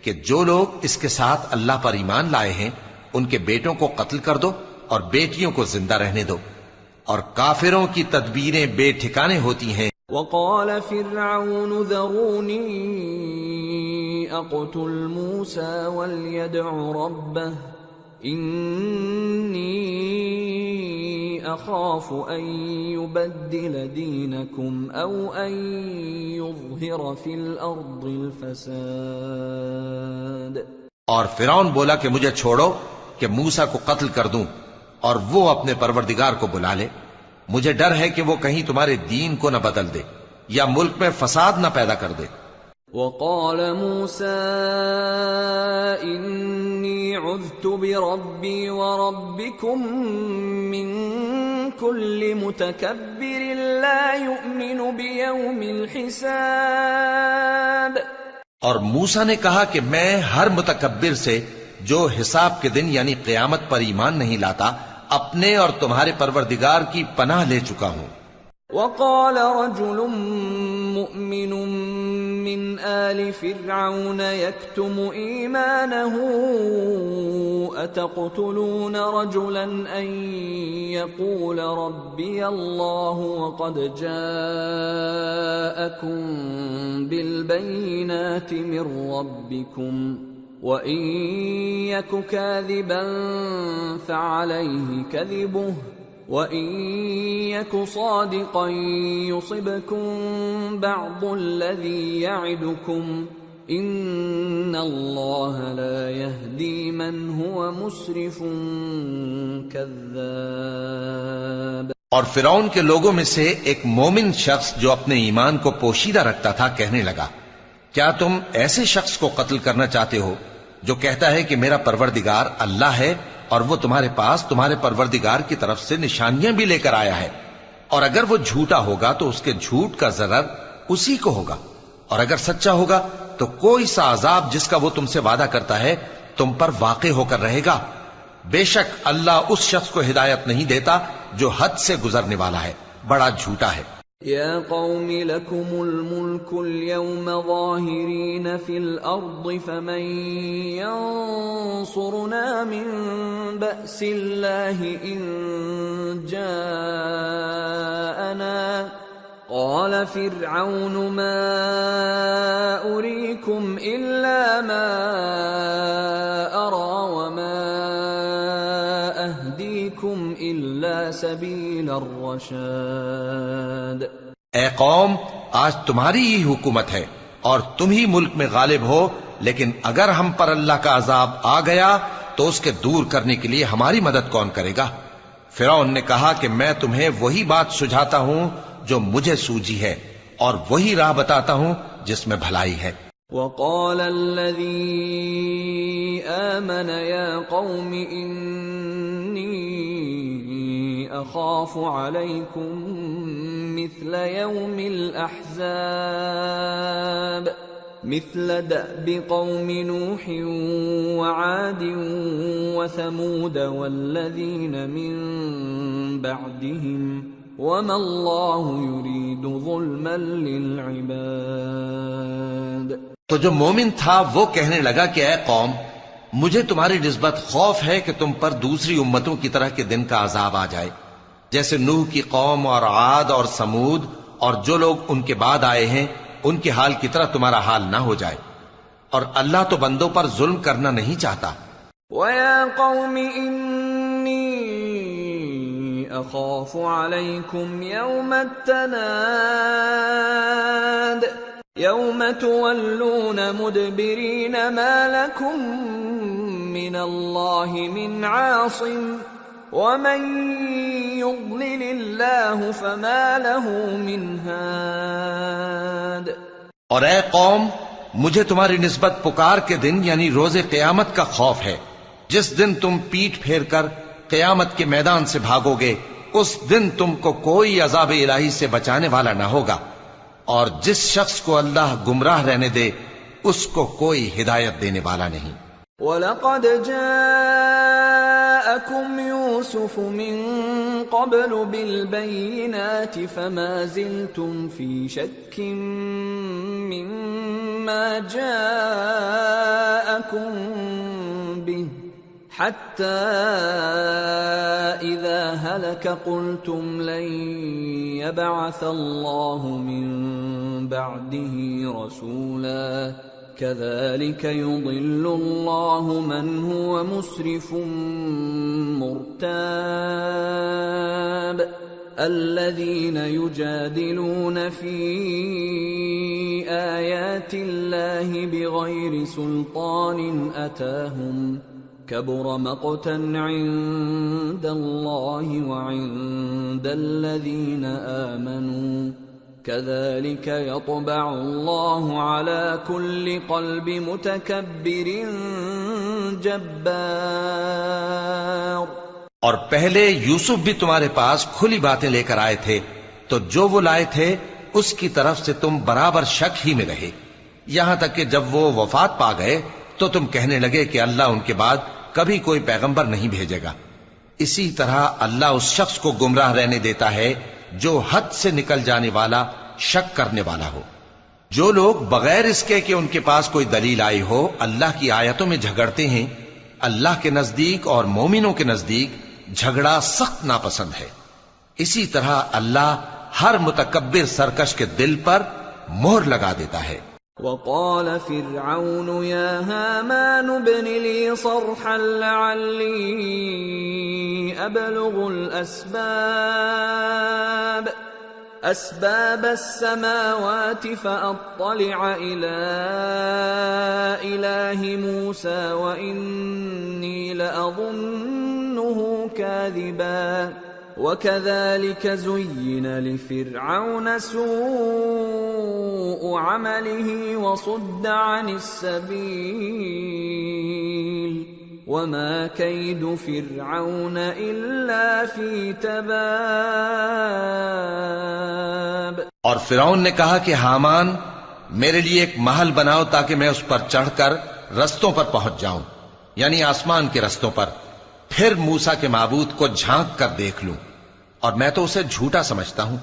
کہ جو لوگ اس کے ساتھ اللہ پر ایمان لائے ہیں ان کے بیٹوں کو قتل کر دو اور بیٹیوں کو زندہ رہنے دو، اور کافروں کی تدبیریں بے ٹھکانے ہوتی ہیں۔ وقال فرعون ذروني اقتل موسى وليدع ربه إني أخاف أن يبدل دينكم أو أن يظهر في الأرض الفساد۔ اور فرعون بولا کہ مجھے چھوڑو کہ موسیٰ کو قتل کر دوں اور وہ اپنے پروردگار کو بلا لے، مجھے ڈر ہے کہ وہ کہیں تمہارے دین کو نہ بدل دے یا ملک میں فساد نہ پیدا کر دے۔ وقال موسى إني عذت بربي وربكم من كل متكبر لا يؤمن بيوم الحساب۔ اور موسیٰ نے کہا کہ میں ہر متکبر سے جو حساب کے دن یعنی قیامت پر ایمان نہیں لاتا اپنے اور تمہارے پروردگار کی پناہ لے چکا ہوں۔ وقال رجل مؤمن من آل فرعون يكتم إيمانه أتقتلون رجلا أن يقول ربي الله وقد جاءكم بالبينات من ربكم وَإِن يَكُ كَاذِبًا فَعَلَيْهِ كَذِبُهُ وَإِن يَكُ صَادِقًا يُصِبْكُم بَعْضُ الَّذِي يَعِدُكُمْ إِنَّ اللَّهَ لَا يَهْدِي مَنْ هُوَ مُسْرِفٌ كَذَّابٌ۔ اور فرعون کے لوگوں میں سے ایک مومن شخص جو اپنے ایمان کو پوشیدہ رکھتا تھا کہنے لگا، کیا تم ایسے شخص کو قتل کرنا چاہتے ہو جو کہتا ہے کہ میرا پروردگار اللہ ہے اور وہ تمہارے پاس تمہارے پروردگار کی طرف سے نشانیاں بھی لے کر آیا ہے، اور اگر وہ جھوٹا ہوگا تو اس کے جھوٹ کا ضرر اسی کو ہوگا، اور اگر سچا ہوگا تو کوئی سا عذاب جس کا وہ تم سے وعدہ کرتا ہے تم پر واقع ہو کر رہے گا۔ بے شک اللہ اس شخص کو ہدایت نہیں دیتا جو حد سے گزرنے والا ہے، بڑا جھوٹا ہے۔ يا قوم لكم الملك اليوم ظاهرين في الأرض فمن ينصرنا من بأس الله إن جاءنا قال فرعون ما أريكم إلا ما أرى وما أهديكم إلا سبيل الرشاد۔ اے قوم، آج تمہاری ہی حکومت ہے اور تم ہی ملک میں غالب ہو، لیکن اگر ہم پر اللہ کا عذاب آ گیا تو اس کے دور کرنے کے لیے ہماری مدد کون کرے گا؟ فرعون نے کہا کہ میں تمہیں وہی بات سجھاتا ہوں جو مجھے سوجی ہے اور وہی راہ بتاتا ہوں جس میں بھلائی ہے۔ وقال الذي آمن يا قوم إني أخاف عليكم مثل يوم الأحزاب مثل دأب قوم نوح وعاد وثمود والذين من بعدهم وما الله يريد ظلما للعباد۔ تو جو مومن تھا وہ کہنے لگا کہ اے قوم، مجھے تمہاری نسبت خوف ہے کہ تم پر دوسری امتوں کی طرح کے دن کا عذاب آ جائے، جیسے نوح کی قوم اور عاد اور سمود اور جو لوگ ان کے بعد آئے ہیں ان کے حال کی طرح تمہارا حال نہ ہو جائے، اور اللہ تو بندوں پر ظلم کرنا نہیں چاہتا۔ وَيَا قَوْمِ إِنِّي أَخَافُ عَلَيْكُمْ يَوْمَ التَّنَادِ يَوْمَ تُوَلُّونَ مُدْبِرِينَ مَا لَكُمْ مِنَ اللَّهِ مِنْ عَاصِمٍ وَمَنْ يُضْلِلِ اللَّهُ فَمَا لَهُ مِنْ هَادٍ۔ اور اے قوم، مجھے تمہاری نسبت پکار کے دن یعنی روز قیامت کا خوف ہے، جس دن تم پیٹ پھیر کر قیامت کے میدان سے بھاگو گے، اس دن تم کو کوئی عذاب الہی سے بچانے والا نہ ہوگا، اور جس شخص کو اللہ گمراہ رہنے دے اس کو کوئی ہدایت دینے والا نہیں۔ وَلَقَدْ جَاءَكُمْ يُوسُفُ مِنْ قَبْلُ بِالْبَيِّنَاتِ فَمَا زِلْتُمْ فِي شَكٍّ مِّمَّا جَاءَكُمْ بِهِ حَتَّى إِذَا هَلَكَ قُلْتُمْ لَنْ يَبْعَثَ اللَّهُ مِنْ بَعْدِهِ رَسُولًا كَذَلِكَ يُضِلُّ اللَّهُ مَنْ هُوَ مُسْرِفٌ مُرْتَابٌ الَّذِينَ يُجَادِلُونَ فِي آيَاتِ اللَّهِ بِغَيْرِ سُلْطَانٍ أَتَاهُمْ كَبُرَ مَقْتًا عِندَ اللَّهِ وَعِندَ الَّذِينَ آمَنُوا كَذَلِكَ يَطْبَعُ اللَّهُ عَلَى كُلِّ قَلْبِ مُتَكَبِّرٍ جَبَّارٍ۔ اور پہلے یوسف بھی تمہارے پاس کھلی باتیں لے کر آئے تھے، تو جو وہ لائے تھے اس کی طرف سے تم برابر شک ہی میں رہے، یہاں تک کہ جب وہ وفات پا گئے تو تم کہنے لگے کہ اللہ ان کے بعد کبھی کوئی پیغمبر نہیں بھیجے گا۔ اسی طرح اللہ اس شخص کو گمراہ رہنے دیتا ہے جو حد سے نکل جانے والا، شک کرنے والا ہو۔ جو لوگ بغیر اس کے کہ ان کے پاس کوئی دلیل آئی ہو اللہ کی آیتوں میں جھگڑتے ہیں، اللہ کے نزدیک اور مومنوں کے نزدیک جھگڑا سخت ناپسند ہے۔ اسی طرح اللہ ہر متکبر سرکش کے دل پر مہر لگا دیتا ہے۔ وقال فرعون يا هامان ابن لي صرحا لعلي أبلغ أسباب السماوات فأطلع إلى إله موسى وإني لأظنه كاذبا وكذلك زين لفرعون سوء عمله وصد عن السبيل وما كيد فرعون إلا في تباب۔ اور فرعون نے کہا کہ حامان میرے لیے ایک محل بناؤ تاکہ میں اس پر چڑھ کر رستوں پر پہنچ جاؤں، یعنی آسمان کے رستوں پر، پھر موسیٰ کے معبود کو جھانک کر دیکھ لوں، اور میں تو اسے جھوٹا سمجھتا ہوں۔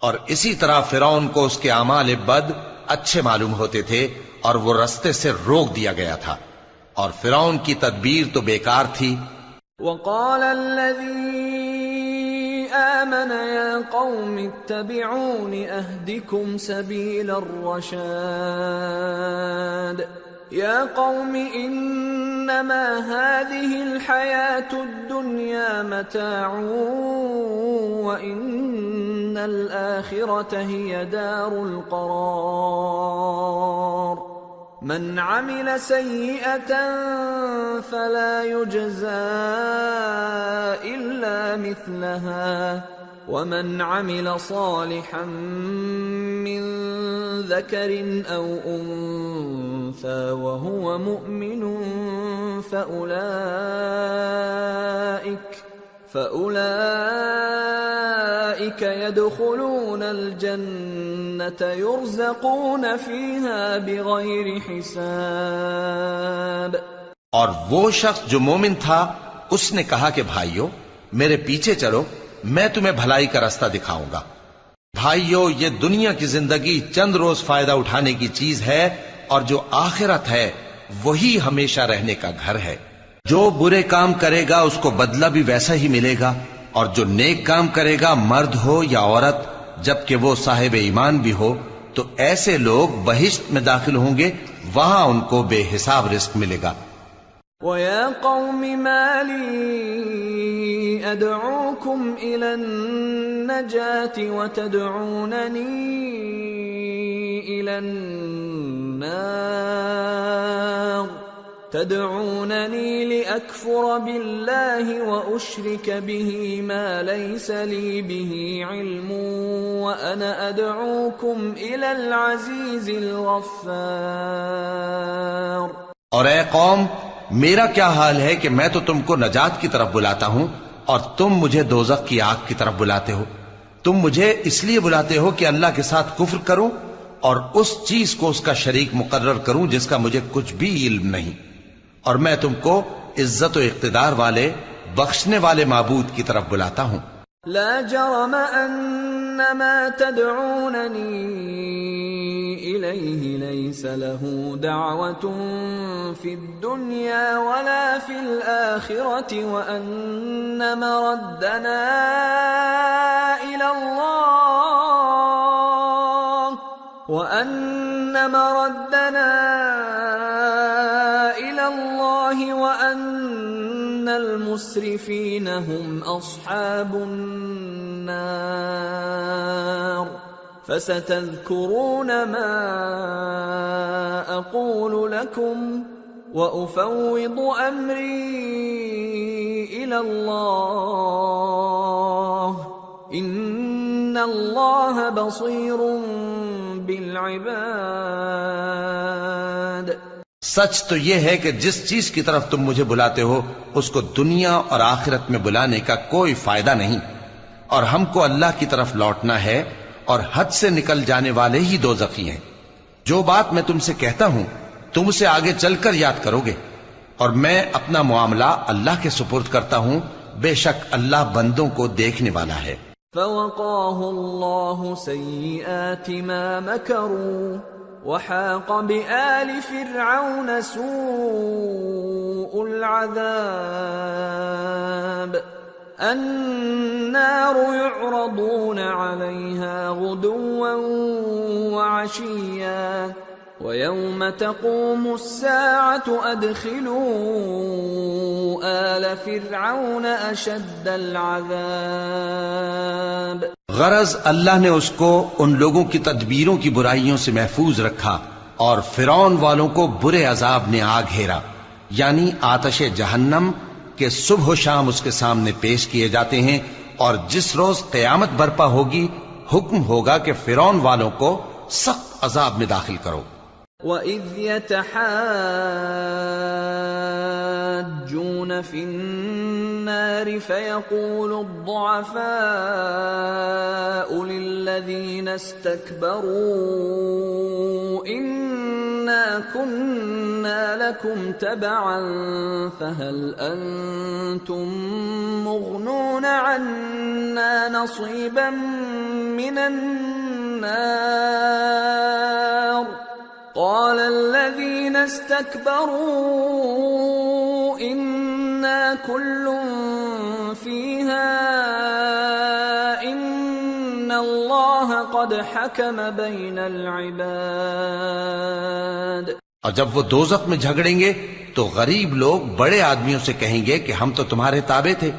اور اسی طرح فرعون کو اس کے اعمال بد اچھے معلوم ہوتے تھے اور وہ رستے سے روک دیا گیا تھا، اور فرعون کی تدبیر تو بیکار تھی۔ وقال الذي آمن يا قوم اتبعون أهدكم سبيل الرشاد يا قوم إنما هذه الحياة الدنيا متاع وإن الآخرة هي دار القرار من عمل سيئة فلا يجزى إلا مثلها ومن عمل صالحا من ذكر أو أنثى وهو مؤمن فأولئك يدخلون الجنة يرزقون فيها بغير حساب۔ اور وہ شخص جو مومن تھا اس نے کہا کہ بھائیو میرے پیچھے چلو، میں تمہیں بھلائی کا راستہ دکھاؤں گا۔ بھائیو یہ دنیا کی زندگی چند روز فائدہ اٹھانے کی چیز ہے، اور جو آخرت ہے وہی ہمیشہ رہنے کا گھر ہے۔ جو برے کام کرے گا اس کو بدلہ بھی ویسا ہی ملے گا، اور جو نیک کام کرے گا مرد ہو یا عورت جبکہ وہ صاحب ایمان بھی ہو تو ایسے لوگ بہشت میں داخل ہوں گے، وہاں ان کو بے حساب رزق ملے گا۔ وَيَا قَوْمِ مَا لِي أَدْعُوكُمْ إِلَى النَّجَاةِ وَتَدْعُونَنِي إِلَى النَّارِ تدعونني لأكفر بالله وأشرك به ما ليس لي به علم وأنا أدعوكم إلى العزيز الغفار۔ اور اے قوم، میرا کیا حال ہے کہ میں تو تم کو نجات کی طرف بلاتا ہوں اور تم مجھے دوزخ کی آگ کی طرف بلاتے ہو۔ تم مجھے اس لیے بلاتے ہو کہ اللہ کے ساتھ کفر کروں اور اس چیز کو اس کا شریک مقرر کروں جس کا مجھے کچھ بھی علم نہیں، اور میں تم کو عزت و اقتدار والے بخشنے والے معبود کی طرف بلاتا ہوں۔ لا جرم ان ما تدعونني اليه ليس له دعوة في الدنيا ولا في الآخرة وان مردنا الى الله وأن المسرفين هم أصحاب النار۔ فستذكرون ما أقول لكم وأفوض أمري إلى الله إن الله بصير بالعباد۔ سچ تو یہ ہے کہ جس چیز کی طرف تم مجھے بلاتے ہو اس کو دنیا اور آخرت میں بلانے کا کوئی فائدہ نہیں، اور ہم کو اللہ کی طرف لوٹنا ہے، اور حد سے نکل جانے والے ہی دوزخی ہیں۔ جو بات میں تم سے کہتا ہوں تم اسے آگے چل کر یاد کرو گے، اور میں اپنا معاملہ اللہ کے سپرد کرتا ہوں، بے شک اللہ بندوں کو دیکھنے والا ہے۔ فوقاه الله سيئات ما مكروا وحاق بآل فرعون سوء العذاب النار يعرضون عليها غدوا وعشيا ويوم تقوم الساعة أدخلوا آل فرعون أشد العذاب۔ غرض اللہ نے اس کو ان لوگوں کی تدبیروں کی برائیوں سے محفوظ رکھا اور فرعون والوں کو برے عذاب نے آ گھیرا، یعنی آتش جہنم کے صبح و شام اس کے سامنے پیش کیے جاتے ہیں، اور جس روز قیامت برپا ہوگی حکم ہوگا کہ فرعون والوں کو سخت عذاب میں داخل کرو۔ وَإِذْ يَتَحَاجُّونَ فِي النَّارِ فَيَقُولُ الضُّعَفَاءُ لِلَّذِينَ اسْتَكْبَرُوا إِنَّا كُنَّا لَكُمْ تَبَعًا فَهَلْ أَنْتُمْ مُغْنُونَ عَنَّا نَصِيبًا مِنَ النَّارِ قال الذين استكبروا إنا كل فيها إن الله قد حكم بين العباد۔ اور جب وہ دوزخ میں جھگڑیں گے تو غریب لوگ بڑے آدمیوں سے کہیں گے کہ ہم تو تمہارے تابع تھے،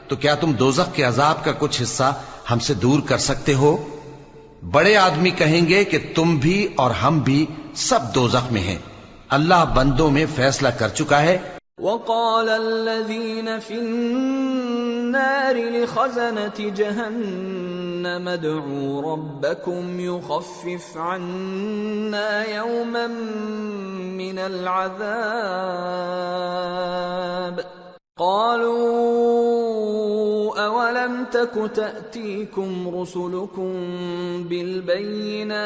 تو کیا تم دوزخ کے عذاب کا کچھ حصہ ہم سے دور کر سکتے ہو؟ بڑے آدمی کہیں گے کہ تم بھی اور ہم بھی سب دوزخ میں ہیں، اللہ بندوں میں فیصلہ کر چکا ہے۔ وقال الذين في النار لخزنة جهنم ادعوا ربكم يخفف عنا يوما من العذاب قالوا أولم تك تأتيكم رسلكم بالبينات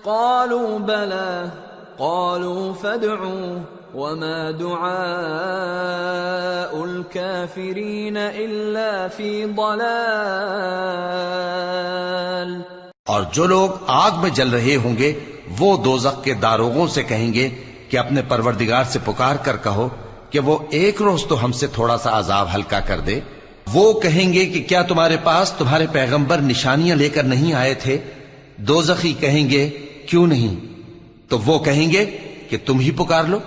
قالوا بلى قالوا فادعوا وما دعاء الكافرين إلا في ضلال۔ اور جو لوگ آگ میں جل رہے ہوں گے وہ دوزخ کے داروغوں سے کہیں گے کہ اپنے پروردگار سے پکار کر کہو کہ وہ ایک روز تو ہم سے تھوڑا سا عذاب ہلکا کر دے۔ وہ کہیں گے کہ کیا تمہارے پاس تمہارے پیغمبر نشانیاں لے کر نہیں آئے تھے؟ دوزخی کہیں گے کیوں نہیں؟ تو وہ کہیں گے کہ تم ہی پکار لو،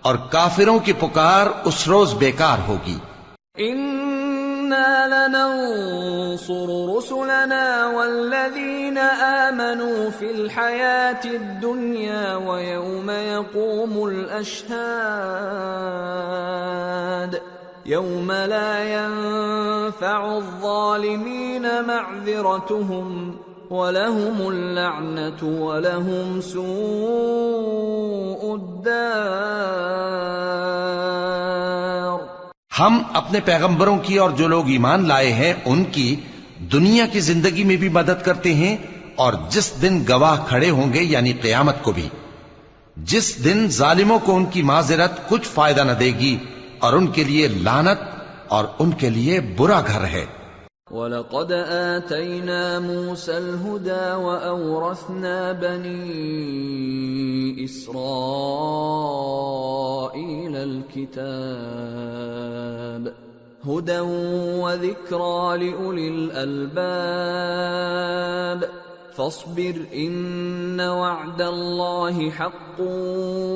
اور کافروں کی پکار اس روز بیکار ہوگی۔ إنا لننصر رسلنا والذين آمنوا في الحياة الدنيا ويوم يقوم الأشهاد يوم لا ينفع الظالمين معذرتهم وَلَهُمُ اللَّعْنَةُ وَلَهُمْ سُوءُ الدَّارِ۔ ہم اپنے پیغمبروں کی اور جو لوگ ایمان لائے ہیں ان کی دنیا کی زندگی میں بھی مدد کرتے ہیں، اور جس دن گواہ کھڑے ہوں گے یعنی قیامت کو بھی، جس دن ظالموں کو ان کی معذرت کچھ فائدہ نہ دے گی، اور ان کے لیے لعنت اور ان کے لیے برا گھر ہے۔ وَلَقَدْ آتَيْنَا مُوسَى الْهُدَى وَأَوْرَثْنَا بَنِي إِسْرَائِيلَ الْكِتَابَ هُدًى وَذِكْرَى لِأُولِي الْأَلْبَابِ فاصبر إن وعد الله حق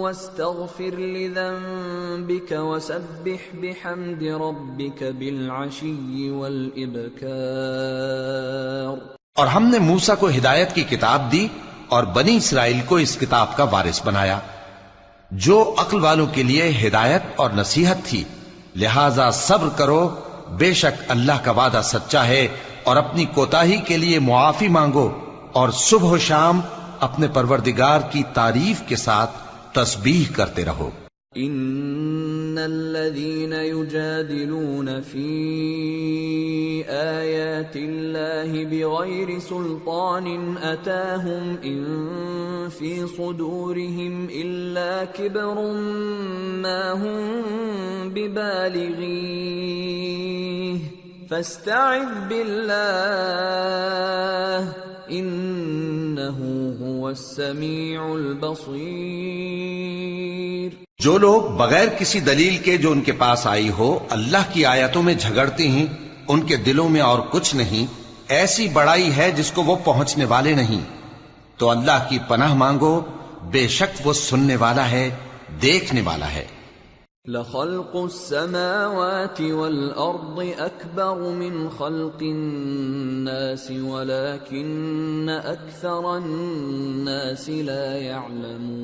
واستغفر لذنبك وسبح بحمد ربك بالعشي والإبكار۔ اور ہم نے موسیٰ کو ہدایت کی کتاب دی اور بنی اسرائیل کو اس کتاب کا وارث بنایا، جو عقل والوں کے لیے ہدایت اور نصیحت تھی، لہذا صبر کرو، بے شک اللہ کا وعدہ سچا ہے، اور اپنی کوتاہی کے لیے معافی مانگو، اور صبح و شام اپنے پروردگار کی تعریف کے ساتھ تسبیح کرتے رہو۔ ان الذين يجادلون في آيات الله بغير سلطان أتاهم إن في صدورهم إلا كبر ما هم ببالغيه فاستعذ بالله إنه هو السميع البصير۔ جو لوگ بغیر کسی دلیل کے جو ان کے پاس آئی ہو اللہ کی آیتوں میں جھگڑتے ہیں، ان کے دلوں میں اور کچھ نہیں، ایسی بڑائی ہے جس کو وہ پہنچنے والے نہیں، تو اللہ کی پناہ مانگو، بے شک وہ سننے والا ہے، دیکھنے والا ہے۔ لخلق السماوات والأرض أكبر من خلق الناس ولكن أكثر الناس لا يعلمون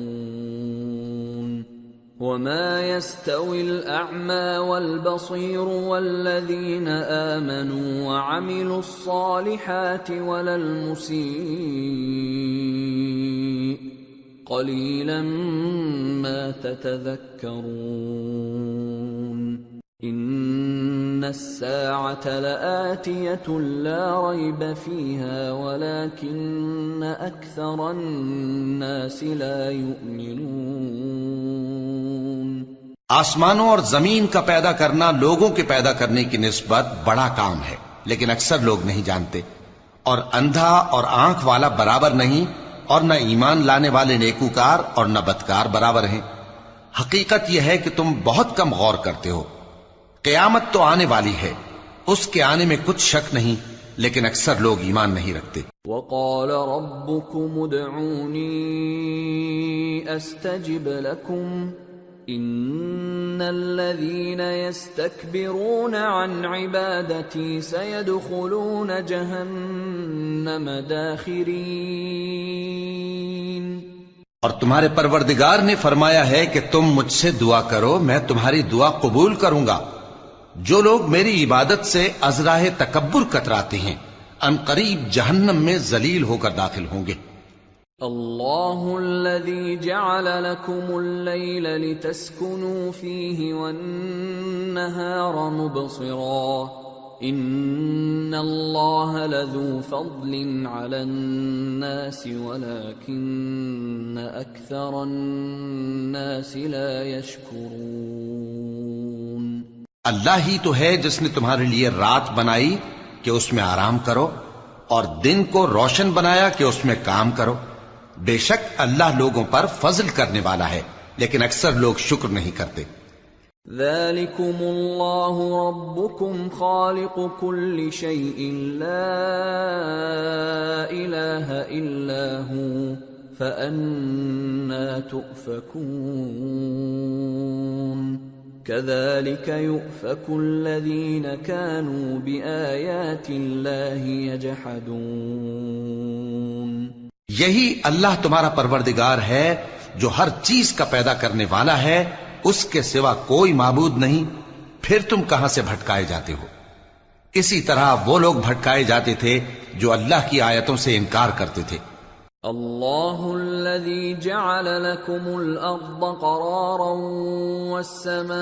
وما يستوي الأعمى والبصير والذين آمنوا وعملوا الصالحات ولا المسيء قليلا ما تتذكرون إن الساعة لآتية لا ريب فيها ولكن أكثر الناس لا يؤمنون۔ آسمانوں اور زمین کا پیدا کرنا لوگوں کے پیدا کرنے کی نسبت بڑا کام ہے، لیکن اکثر لوگ نہیں جانتے، اور اندھا اور آنکھ والا برابر نہیں، اور نہ ایمان لانے والے نیکوکار اور نہ بدکار برابر ہیں۔ حقیقت یہ ہے کہ تم بہت کم غور کرتے ہو۔ قیامت تو آنے والی ہے، اس کے آنے میں کچھ شک نہیں، لیکن اکثر لوگ ایمان نہیں رکھتے۔ وَقَالَ رَبُّكُمُ ادْعُونِي أَسْتَجِبْ لَكُمْ إِنَّ الَّذِينَ يَسْتَكْبِرُونَ عَنْ عِبَادَتِي سَيَدْخُلُونَ جَهَنَّمَ دَاخِرِينَ۔ اور تمہارے پروردگار نے فرمایا ہے کہ تم مجھ سے دعا کرو، میں تمہاری دعا قبول کروں گا۔ جو لوگ میری عبادت سے ازراہ تکبر کتراتے ہیں ان قریب جہنم میں ذلیل ہو کر داخل ہوں گے۔ اللہ الذی جعل لکم اللیل لتسکنوا فیہ والنہار مبصرا ان اللہ لذو فضل علی الناس ولکن اکثر الناس لا یشکرون۔ اللہ ہی تو ہے جس نے تمہارے لیے رات بنائی کہ اس میں آرام کرو، اور دن کو روشن بنایا کہ اس میں کام کرو۔ بے شک اللہ لوگوں پر فضل کرنے والا ہے، لیکن اکثر لوگ شکر نہیں کرتے۔ ذالکم اللہ ربکم خالق کل شیء لا الہ الا فأنا تؤفكون كذلك يؤفك الذين كانوا بآيات الله يجحدون یہی اللہ تمہارا پروردگار ہے جو ہر چیز کا پیدا کرنے والا ہے، اس کے سوا کوئی معبود نہیں، پھر تم کہاں سے بھٹکائے جاتے ہو؟ اسی طرح وہ لوگ بھٹکائے جاتے تھے جو اللہ کی آیتوں سے انکار کرتے تھے۔ اللہ الذي جعل لكم الأرض قرارا والسماء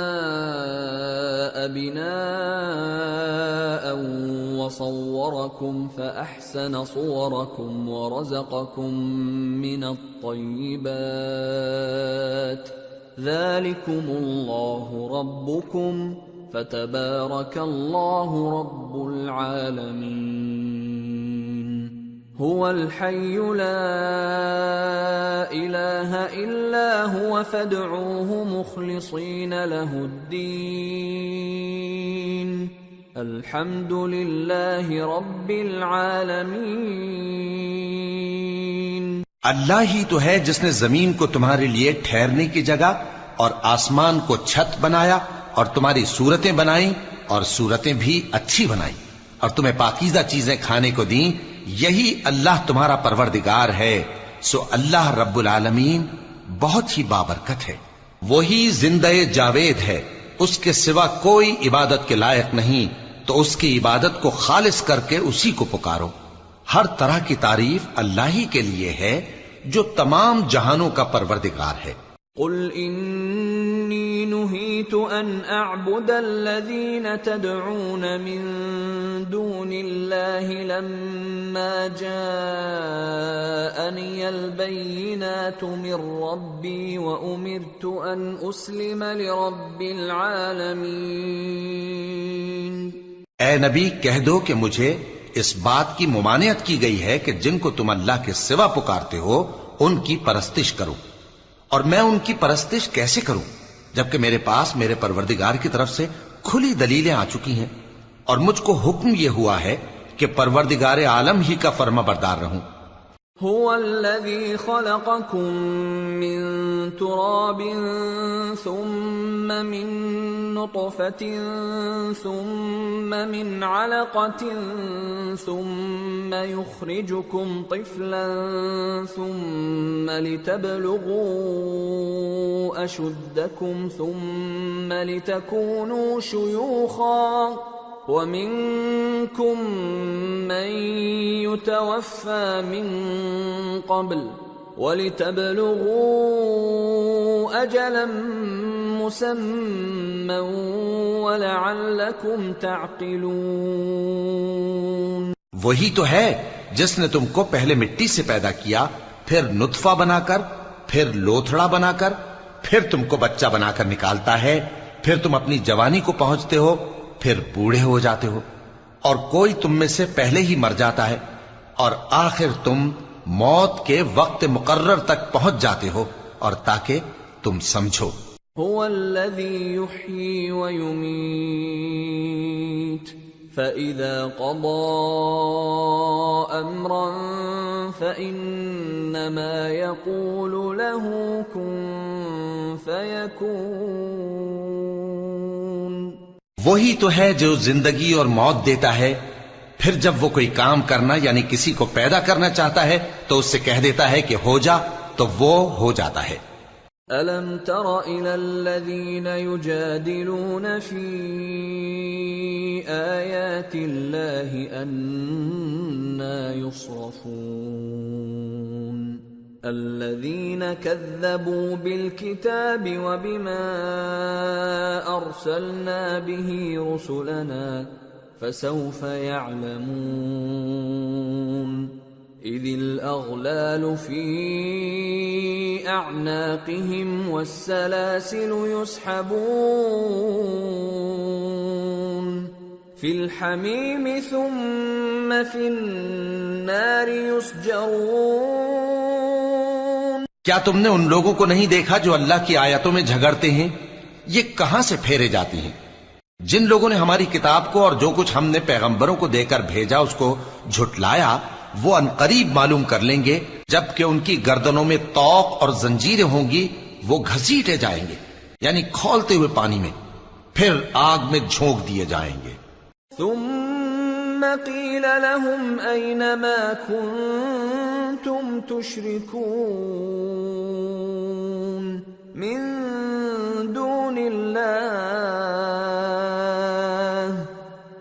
بناء وصوركم فأحسن صوركم ورزقكم من الطيبات ذلكم الله ربكم فتبارك الله رب العالمين هو الحي لا إله إلا هو فادعوه مخلصين له الدين الحمد لله رب العالمين اللہ ہی تو ہے جس نے زمین کو تمہارے لیے ٹھہرنے کی جگہ اور آسمان کو چھت بنایا اور تمہاری صورتیں بنائیں اور صورتیں بھی اچھی بنائیں اور تمہیں پاکیزہ چیزیں کھانے کو دیں، یہی اللہ تمہارا پروردگار ہے، سو اللہ رب العالمین بہت ہی بابرکت ہے۔ وہی زندہ جاوید ہے، اس کے سوا کوئی عبادت کے لائق نہیں، تو اس کی عبادت کو خالص کر کے اسی کو پکارو۔ ہر طرح کی تعریف اللہ ہی کے لیے ہے جو تمام جہانوں کا پروردگار ہے۔ قل انی نہیت ان اعبد الذین تدعون من دون اللہ لما جاءنی البینات من ربی وامرت ان اسلم لرب العالمین۔ اے نبی کہہ دو کہ مجھے اس بات کی ممانعت کی گئی ہے کہ جن کو تم اللہ کے سوا پکارتے ہو ان کی پرستش کرو، اور میں ان کی پرستش کیسے کروں جبکہ میرے پاس میرے پروردگار کی طرف سے کھلی دلیلیں آ چکی ہیں، اور مجھ کو حکم یہ ہوا ہے کہ پروردگار عالم ہی کا فرما بردار رہوں۔ هو الذي خلقكم من تراب ثم من نطفة ثم من علقة ثم يخرجكم طفلا ثم لتبلغوا أشدكم ثم لتكونوا شيوخا وَمِنكُم مَّن يُتَوَفَّى مِن قَبْلُ وَلِتَبْلُغُوا أَجَلًا مُّسَمًّى وَلَعَلَّكُمْ تَعْقِلُونَ۔ وہی تو ہے جس نے تم کو پہلے مٹی سے پیدا کیا، پھر نطفہ بنا کر، پھر لوتھڑا بنا کر، پھر تم کو بچہ بنا کر نکالتا ہے، پھر تم اپنی جوانی کو پہنچتے ہو، پھر بوڑھے ہو جاتے ہو، اور کوئی تم میں سے پہلے ہی مر جاتا ہے، اور آخر تم موت کے وقت مقرر تک پہنچ جاتے ہو، اور تاکہ تم سمجھو۔ هو الذي يحيي ويميت فإذا قضى أمرا فإنما يقول له كن فيكون۔ وہی تو ہے جو زندگی اور موت دیتا ہے، پھر جب وہ کوئی کام کرنا یعنی کسی کو پیدا کرنا چاہتا ہے تو اس سے کہہ دیتا ہے کہ ہو جا، تو وہ ہو جاتا ہے۔ أَلَمْ تَرَ إِلَى الَّذِينَ يُجَادِلُونَ فِي آيَاتِ اللَّهِ أَنَّى يُصْرَفُونَ الَّذِينَ كَذَّبُوا بِالْكِتَابِ وَبِمَا أَرْسَلْنَا بِهِ رُسُلَنَا فَسَوْفَ يَعْلَمُونَ إِذِ الْأَغْلَالُ فِي أَعْنَاقِهِمْ وَالسَّلَاسِلُ يُسْحَبُونَ فِي الْحَمِيمِ ثُمَّ فِي النَّارِ يُسْجَرُونَ۔ کیا تم نے ان لوگوں کو نہیں دیکھا جو اللہ کی آیتوں میں جھگڑتے ہیں؟ یہ کہاں سے پھیرے جاتی ہیں؟ جن لوگوں نے ہماری کتاب کو اور جو کچھ ہم نے پیغمبروں کو دے کر بھیجا اس کو جھٹلایا، وہ عنقریب معلوم کر لیں گے جبکہ ان کی گردنوں میں طوق اور زنجیریں ہوں گی، وہ گھسیٹے جائیں گے یعنی کھولتے ہوئے پانی میں، پھر آگ میں جھونک دیے جائیں گے۔ ثم قيل لهم أين ما كنتم تشركون من دون الله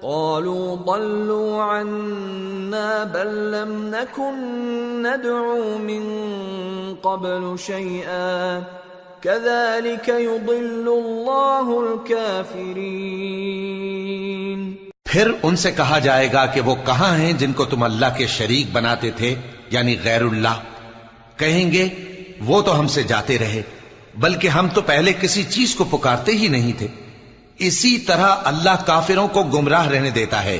قالوا ضلوا عنا بل لم نكن ندعو من قبل شيئا كذلك يضل الله الكافرين۔ پھر ان سے کہا جائے گا کہ وہ کہاں ہیں جن کو تم اللہ کے شریک بناتے تھے یعنی غیر اللہ؟ کہیں گے وہ تو ہم سے جاتے رہے، بلکہ ہم تو پہلے کسی چیز کو پکارتے ہی نہیں تھے۔ اسی طرح اللہ کافروں کو گمراہ رہنے دیتا ہے۔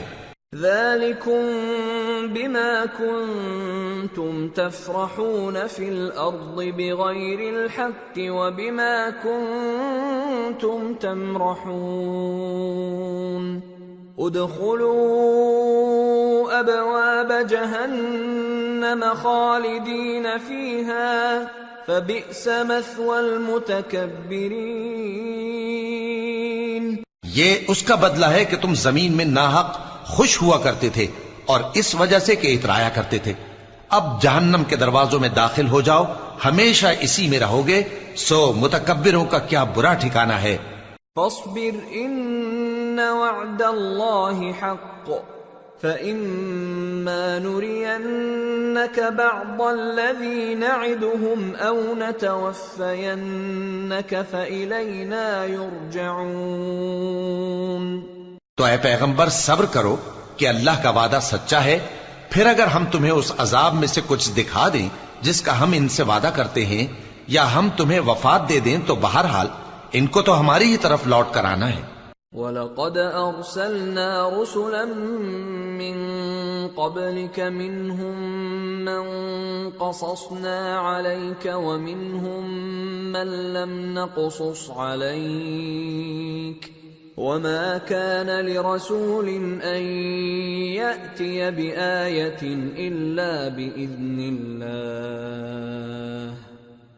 ذلكم بما كنتم تفرحون في الأرض بغير الحق وبما كنتم تمرحون ادخلوا أبواب جهنم خالدين فيها فبئس مثوى المتكبرين۔ یہ اس کا بدلہ ہے کہ تم زمین میں ناحق خوش ہوا کرتے تھے اور اس وجہ سے کہ اترایا کرتے تھے۔ اب جہنم کے دروازوں میں داخل ہو جاؤ، ہمیشہ اسی میں رہو گے، سو متکبروں کا کیا برا ٹھکانہ ہے۔ فاصبر ان وعد اللہ حق فإما نرينك بعض الذي نعدهم أو نتوفينك فإلينا يرجعون۔ تو اے پیغمبر صبر کرو کہ اللہ کا وعدہ سچا ہے، پھر اگر ہم تمہیں اس عذاب میں سے کچھ دکھا دیں جس کا ہم ان سے وعدہ کرتے ہیں، یا ہم تمہیں وفات دے دیں، تو بہرحال ان کو تو ہماری ہی طرف لوٹ کر آنا ہے۔ وَلَقَدْ أَرْسَلْنَا رُسُلًا مِّن قَبْلِكَ مِنْهُمْ مَنْ قَصَصْنَا عَلَيْكَ وَمِنْهُمْ مَنْ لَمْ نَقْصُصْ عَلَيْكَ وَمَا كَانَ لِرَسُولٍ أَن يَأْتِيَ بِآيَةٍ إِلَّا بِإِذْنِ اللَّهِ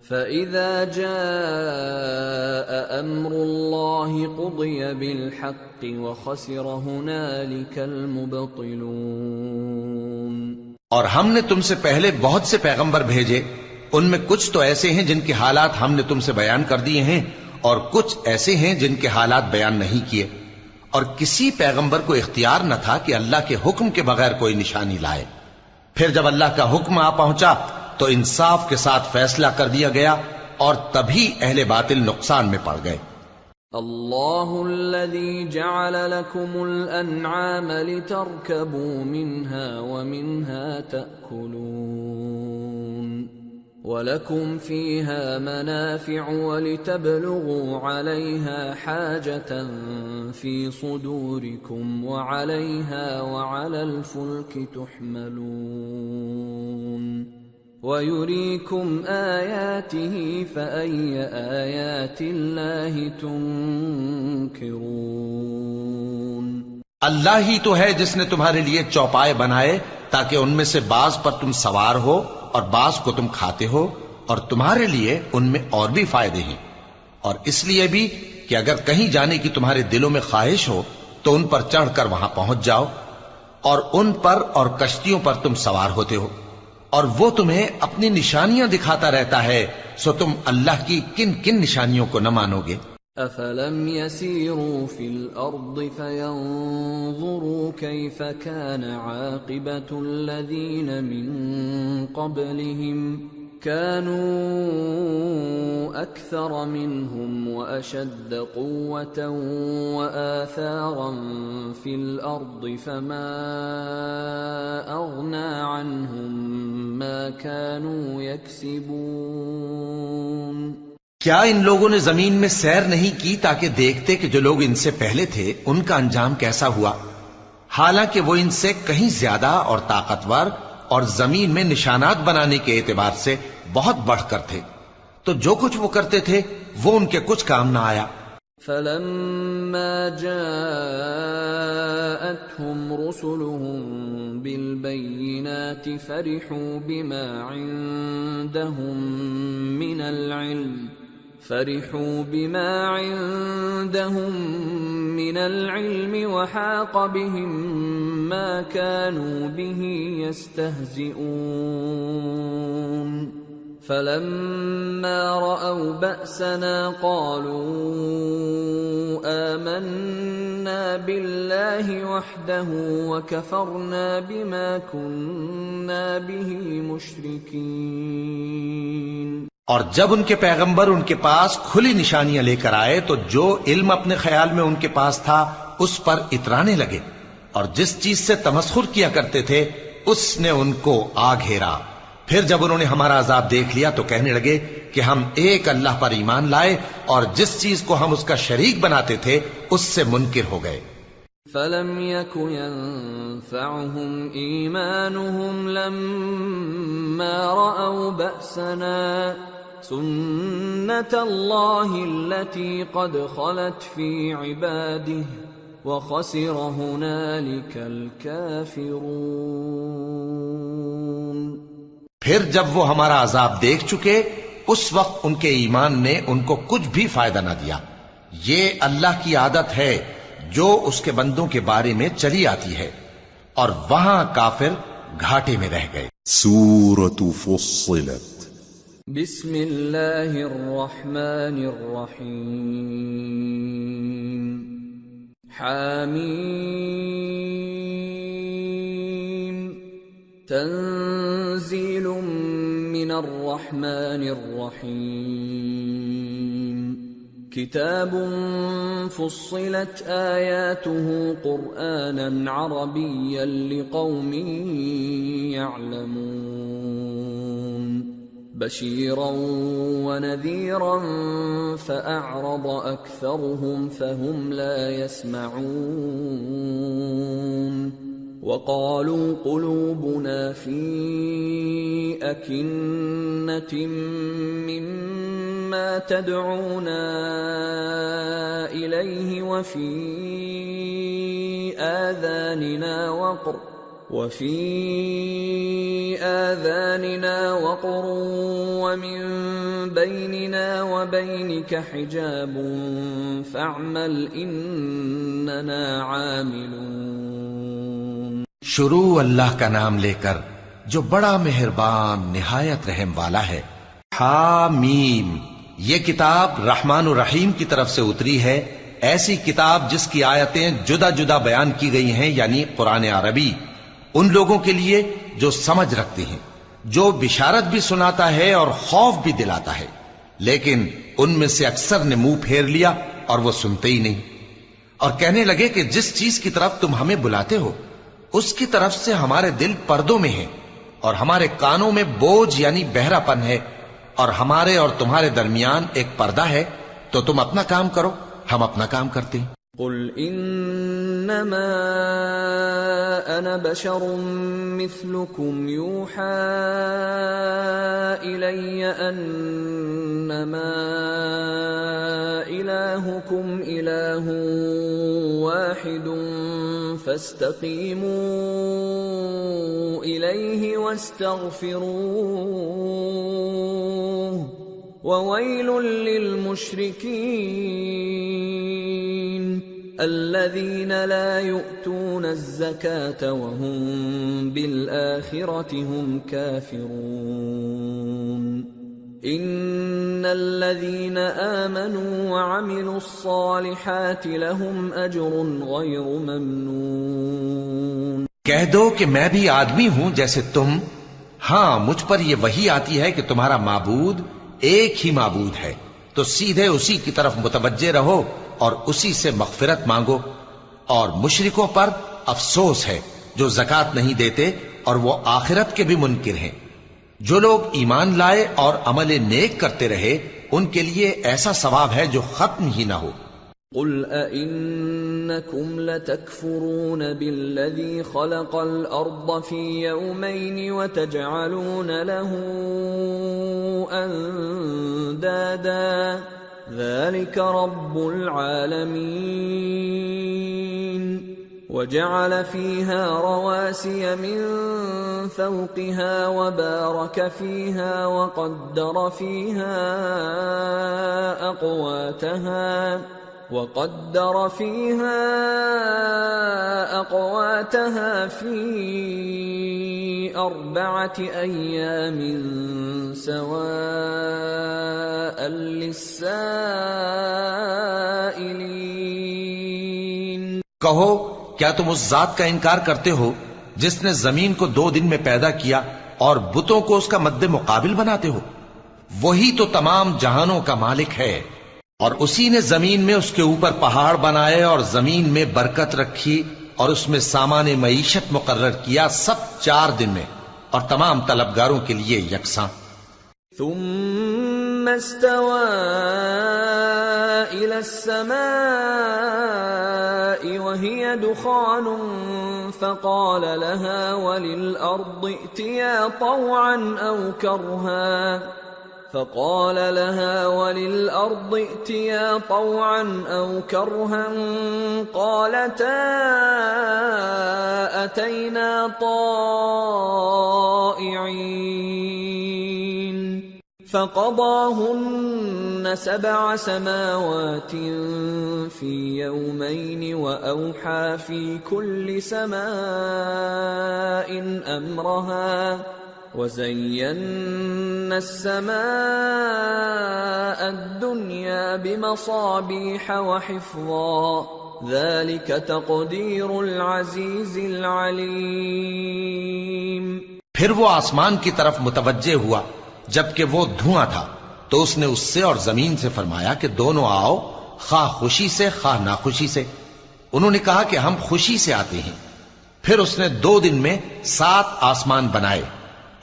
فَإِذَا جَاءَ أَمْرُ اللَّهِ قُضِيَ بِالْحَقِّ وَخَسِرَ هُنَالِكَ الْمُبْطِلُونَ۔ اور ہم نے تم سے پہلے بہت سے پیغمبر بھیجے، ان میں کچھ تو ایسے ہیں جن کے حالات ہم نے تم سے بیان کر دیے ہیں، اور کچھ ایسے ہیں جن کے حالات بیان نہیں کیے، اور کسی پیغمبر کو اختیار نہ تھا کہ اللہ کے حکم کے بغیر کوئی نشانی لائے۔ پھر جب اللہ کا حکم آ پہنچا تو انصاف کے ساتھ فیصلہ کر دیا گیا، اور تبھی اہل باطل نقصان میں پڑ گئے۔ اللہ الذی جعل لکم الانعام لترکبوا منها ومنها تأکلون وَلَكُمْ فِيهَا مَنَافِعُ وَلِتَبْلُغُوا عَلَيْهَا حَاجَةً فِي صُدُورِكُمْ وَعَلَيْهَا وَعَلَى الْفُلْكِ تُحْمَلُونَ وَيُرِيكُمْ آيَاتِهِ فَأَيَّ آيَاتِ اللَّهِ تُنْكِرُونَ۔ اللہ ہی تو ہے جس نے تمہارے لیے چوپائے بنائے تاکہ ان میں سے بعض پر تم سوار ہو اور بعض کو تم کھاتے ہو، اور تمہارے لیے ان میں اور بھی فائدے ہیں، اور اس لیے بھی کہ اگر کہیں جانے کی تمہارے دلوں میں خواہش ہو تو ان پر چڑھ کر وہاں پہنچ جاؤ، اور ان پر اور کشتیوں پر تم سوار ہوتے ہو، اور وہ تمہیں اپنی نشانیاں دکھاتا رہتا ہے، سو تم اللہ کی کن کن نشانیوں کو نہ مانو گے؟ أَفَلَمْ يَسِيرُوا فِي الْأَرْضِ فَيَنْظُرُوا كَيْفَ كَانَ عَاقِبَةُ الَّذِينَ مِنْ قَبْلِهِمْ كَانُوا أَكْثَرَ مِنْهُمْ وَأَشَدَّ قُوَّةً وَآثَارًا فِي الْأَرْضِ فَمَا أَغْنَى عَنْهُمْ مَا كَانُوا يَكْسِبُونَ۔ کیا ان لوگوں نے زمین میں سیر نہیں کی تاکہ دیکھتے کہ جو لوگ ان سے پہلے تھے ان کا انجام کیسا ہوا، حالانکہ وہ ان سے کہیں زیادہ اور طاقتور اور زمین میں نشانات بنانے کے اعتبار سے بہت بڑھ کر تھے، تو جو کچھ وہ کرتے تھے وہ ان کے کچھ کام نہ آیا۔ فلما جاءتهم رسلهم بالبينات فرحوا بما عندهم من العلم وحاق بهم ما كانوا به يستهزئون فلما رأوا بأسنا قالوا آمنا بالله وحده وكفرنا بما كنا به مشركين۔ اور جب ان کے پیغمبر ان کے پاس کھلی نشانیاں لے کر آئے تو جو علم اپنے خیال میں ان کے پاس تھا اس پر اترانے لگے، اور جس چیز سے تمسخر کیا کرتے تھے اس نے ان کو آ گھیرا۔ پھر جب انہوں نے ہمارا عذاب دیکھ لیا تو کہنے لگے کہ ہم ایک اللہ پر ایمان لائے اور جس چیز کو ہم اس کا شریک بناتے تھے اس سے منکر ہو گئے۔ فَلَمْ يَكُ يَنفَعُهُمْ إِيمَانُهُمْ لَمَّا رَأَوْا بَأْسَنَا سُنَّةَ اللَّهِ الَّتِي قَدْ خَلَتْ فِي عِبَادِهِ وَخَسِرَ هُنَالِكَ الْكَافِرُونَ۔ پھر جب وہ ہمارا عذاب دیکھ چکے اس وقت ان کے ایمان نے ان کو کچھ بھی فائدہ نہ دیا۔ یہ اللہ کی عادت ہے جو اس کے بندوں کے بارے میں چلی آتی ہے، اور وہاں کافر گھاٹے میں رہ گئے۔ سورة فصلت بسم اللہ الرحمن الرحیم حامیم تنزیل من الرحمن الرحیم کتاب فصلت آیاته قرآنا عربیا لقوم يعلمون بشيرا ونذيرا فأعرض أكثرهم فهم لا يسمعون وقالوا قلوبنا في أكنة مما تدعونا إليه وفي آذاننا وقر ومن بيننا وبينك حجاب فاعمل إننا عاملون۔ شروع اللہ کا نام لے کر جو بڑا مہربان نہایت رحم والا ہے۔ حامیم، یہ کتاب رحمان الرحیم کی طرف سے اتری ہے، ایسی کتاب جس کی آیتیں جدا جدا بیان کی گئی ہیں، یعنی قرآن عربی، ان لوگوں کے لیے جو سمجھ رکھتے ہیں، جو بشارت بھی سناتا ہے اور خوف بھی دلاتا ہے، لیکن ان میں سے اکثر نے منہ پھیر لیا اور وہ سنتے ہی نہیں، اور کہنے لگے کہ جس چیز کی طرف تم ہمیں بلاتے ہو اس کی طرف سے ہمارے دل پردوں میں ہیں، اور ہمارے کانوں میں بوجھ یعنی بہرا پن ہے، اور ہمارے اور تمہارے درمیان ایک پردہ ہے، تو تم اپنا کام کرو، ہم اپنا کام کرتے ہیں۔ قل انما انا بشر مثلكم يوحى الي انما الهكم اله واحد فاستقيموا اليه واستغفروه وويل للمشركين الذين لا يؤتون الزكاة وهم بالآخرة هم كافرون إن الذين آمنوا وعملوا الصالحات لهم أجر غير ممنون۔ کہہ دو کہ میں بھی آدمی ہوں جیسے تم، ہاں مجھ پر یہ وحی آتی ہے کہ تمہارا معبود ایک ہی معبود ہے، تو سیدھے اسی کی طرف متوجہ رہو اور اسی سے مغفرت مانگو، اور مشرکوں پر افسوس ہے جو زکوٰۃ نہیں دیتے اور وہ آخرت کے بھی منکر ہیں۔ جو لوگ ایمان لائے اور عمل نیک کرتے رہے ان کے لیے ایسا ثواب ہے جو ختم ہی نہ ہو۔ قل أئنكم لتكفرون بالذي خلق الأرض في يومين وتجعلون له أندادا ذلك رب العالمين وجعل فيها رواسي من فوقها وبارك فيها وقدر فيها أقواتها في 4 أيام سواء للسائلين. کہو کیا تم اس ذات کا انکار کرتے ہو جس نے زمین کو 2 دن میں پیدا کیا اور بتوں کو اس کا مد مقابل بناتے ہو؟ وہی تو تمام جہانوں کا مالک ہے، اور اسی نے زمین میں اس کے اوپر پہاڑ بنائے اور زمین میں برکت رکھی اور اس میں سامان معیشت مقرر کیا، سب 4 دن میں، اور تمام طلبگاروں کے لیے یکساں. ثم استوى إلى السماء وهي دخان فقال لها وللأرض ائتيا طوعا أو كرها قالتا أتينا طائعين فقضاهن 7 سماوات في يومين وأوحى في كل سماء أمرها وزينا السماء الدنيا بمصابيح وحفظا ذلك تقدير العزيز العليم. پھر وہ آسمان کی طرف متوجہ ہوا جبکہ وہ دھواں تھا، تو اس نے اس سے اور زمین سے فرمایا کہ دونوں آؤ، خواہ خوشی سے خواہ ناخوشی سے. انہوں نے کہا کہ ہم خوشی سے آتے ہیں. پھر اس نے 2 دن میں 7 آسمان بنائے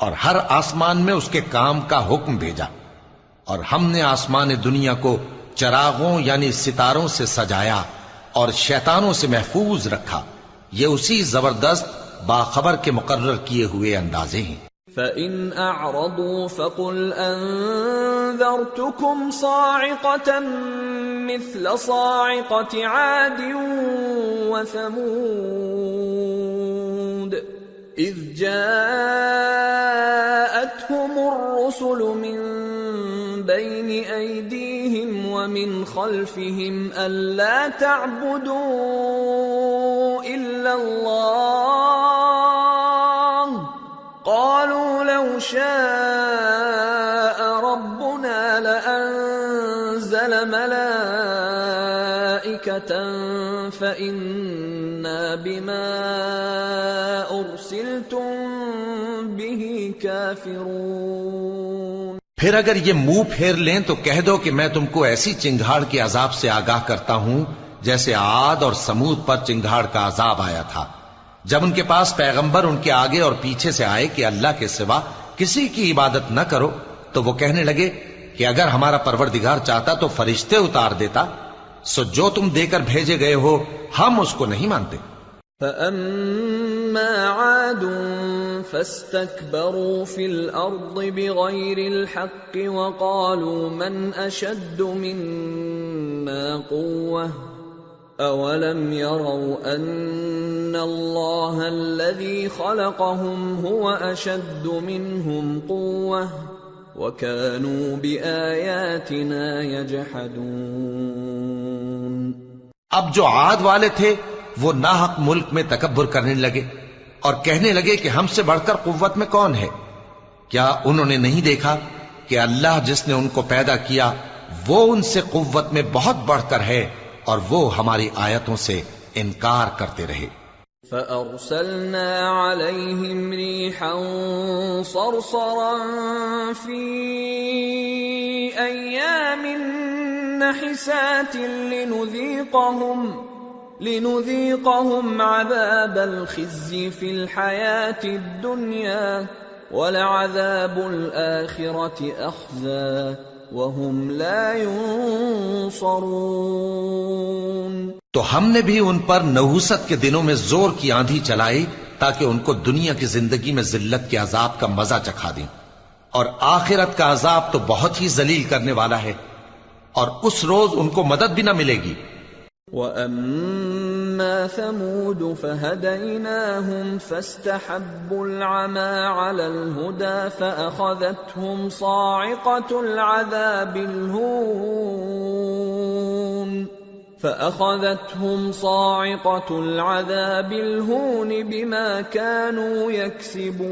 اور ہر آسمان میں اس کے کام کا حکم بھیجا، اور ہم نے آسمان دنیا کو چراغوں یعنی ستاروں سے سجایا اور شیطانوں سے محفوظ رکھا. یہ اسی زبردست باخبر کے مقرر کیے ہوئے اندازے ہیں. فَإِنْ أَعْرَضُوا فَقُلْ أَنذَرْتُكُمْ صَاعِقَةً مِثْلَ صَاعِقَةِ عَادٍ وَثَمُودَ إِذْ جَاءَتْهُمُ الرُّسُلُ مِنْ بَيْنِ أَيْدِيهِمْ وَمِنْ خَلْفِهِمْ أَلَّا تَعْبُدُوا إِلَّا اللَّهَ قَالُوا لَوْ شَاءَ رَبُّنَا لَأَنزَلَ مَلَائِكَةً فَإِنَّا بِمَا أُرْسِلْتُمْ بِهِ كَافِرُونَ. پھر اگر یہ منہ پھیر لیں تو کہہ دو کہ میں تم کو ایسی چنگھاڑ کے عذاب سے آگاہ کرتا ہوں جیسے عاد اور سمود پر چنگھاڑ کا عذاب آیا تھا، جب ان کے پاس پیغمبر ان کے آگے اور پیچھے سے آئے کہ اللہ کے سوا کسی کی عبادت نہ کرو، تو وہ کہنے لگے کہ اگر ہمارا پروردگار چاہتا تو فرشتے اتار دیتا، سو جو تم دے کر بھیجے گئے ہو ہم اس کو نہیں مانتے. فَأَمَّا عَادٌ فَاسْتَكْبَرُوا فِي الْأَرْضِ بِغَيْرِ الْحَقِّ وَقَالُوا مَنْ أَشَدُّ مِنَّا قُوَّةً أَوَلَمْ يَرَوْا أَنَّ اللَّهَ الَّذِي خَلَقَهُمْ هُوَ أَشَدُّ مِنْهُمْ قُوَّةً وَكَانُوا بِآيَاتِنَا يَجْحَدُونَ. اب جو عاد والے تھے وہ ناحق ملک میں تکبر کرنے لگے اور کہنے لگے کہ ہم سے بڑھ کر قوت میں کون ہے؟ کیا انہوں نے نہیں دیکھا کہ اللہ جس نے ان کو پیدا کیا وہ ان سے قوت میں بہت بڑھ کر ہے، اور وہ ہماری آیتوں سے انکار کرتے رہے. فَأَرْسَلْنَا عَلَيْهِمْ رِيحًا صَرْصَرًا فِي أَيَّامٍ نَحِسَاتٍ لِنُذِيقَهُمْ عَذَابَ الْخِزْيِ فِي الْحَيَاةِ الدُّنْيَا وَلَعَذَابُ الْآخِرَةِ أَخْزَى وَهُمْ لَا يُنصَرُونَ. تو ہم نے بھی ان پر نحوست کے دنوں میں زور کی آندھی چلائی تاکہ ان کو دنیا کی زندگی میں ذلت کے عذاب کا مزہ چکھا دیں، اور آخرت کا عذاب تو بہت ہی ذلیل کرنے والا ہے. اور اس روز ان کو مدد بھی نہ ملے گی۔ وَأَمَّا ثَمُودُ فَهَدَيْنَاهُمْ فَاسْتَحَبُّوا الْعَمَى عَلَى الْهُدَى فَأَخَذَتْهُمْ صَاعِقَةُ الْعَذَابِ الْهُونِ بِمَا كَانُوا يَكْسِبُونَ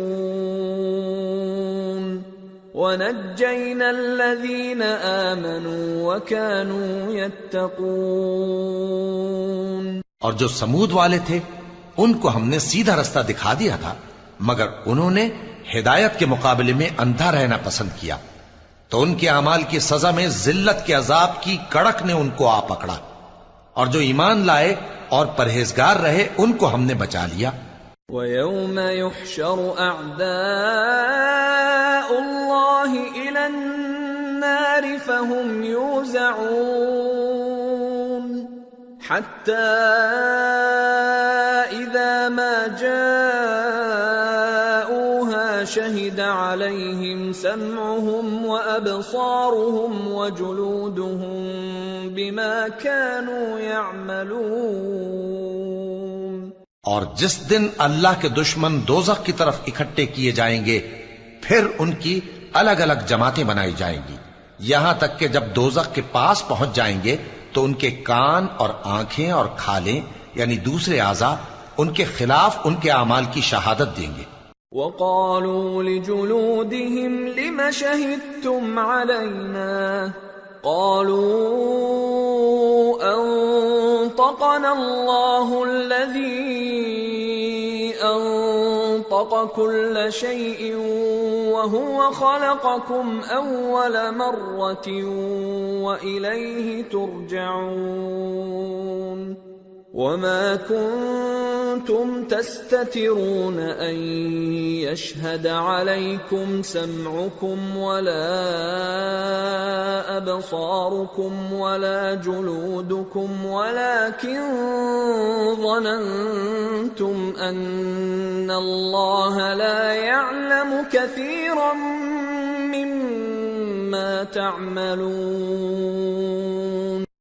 وَنَجَّيْنَا الَّذِينَ آمَنُوا وَكَانُوا يَتَّقُونَ۔ اور جو سمود والے تھے ان کو ہم نے سیدھا رستہ دکھا دیا تھا، مگر انہوں نے ہدایت کے مقابلے میں اندھا رہنا پسند کیا، تو ان کے اعمال کی سزا میں ذلت کے عذاب کی کڑک نے ان کو آ پکڑا، اور جو ایمان لائے اور پرہیزگار رہے ان کو ہم نے بچا لیا۔ وَيَوْمَ يُحْشَرُ أَعْدَاءُ اللَّهِ إِلَى النَّارِ فَهُمْ يُوزَعُونَ حَتَّى إِذَا مَا جَاءُوهَا شَهِدَ عَلَيْهِمْ سَمْعُهُمْ وَأَبْصَارُهُمْ وَجُلُودُهُمْ بِمَا كَانُوا يَعْمَلُونَ۔ اور جس دن اللہ کے دشمن دوزخ کی طرف اکٹھے کیے جائیں گے، پھر ان کی الگ الگ جماعتیں بنائی جائیں گی، یہاں تک کہ جب دوزخ کے پاس پہنچ جائیں گے تو ان کے کان اور آنکھیں اور کھالیں یعنی دوسرے اعضاء ان کے خلاف ان کے اعمال کی شہادت دیں گے۔ وَقَالُوا لِجُلُودِهِمْ لِمَ شَهِدتُّمْ عَلَيْنَا قَالُوا أَنطَقَنَا اللَّهُ الَّذِي أَنطَقَ كُلَّ شَيْءٍ وَهُوَ خَلَقَكُمْ أَوَّلَ مَرَّةٍ وَإِلَيْهِ تُرْجَعُونَ وَمَا كُنتُمْ تَسْتَتِرُونَ أَن يَشْهَدَ عَلَيْكُمْ سَمْعُكُمْ وَلَا أَبْصَارُكُمْ وَلَا جُلُودُكُمْ وَلَكِنْ ظَنَنْتُمْ أَنَّ اللَّهَ لَا يَعْلَمُ كَثِيرًا مِّمَّا تَعْمَلُونَ۔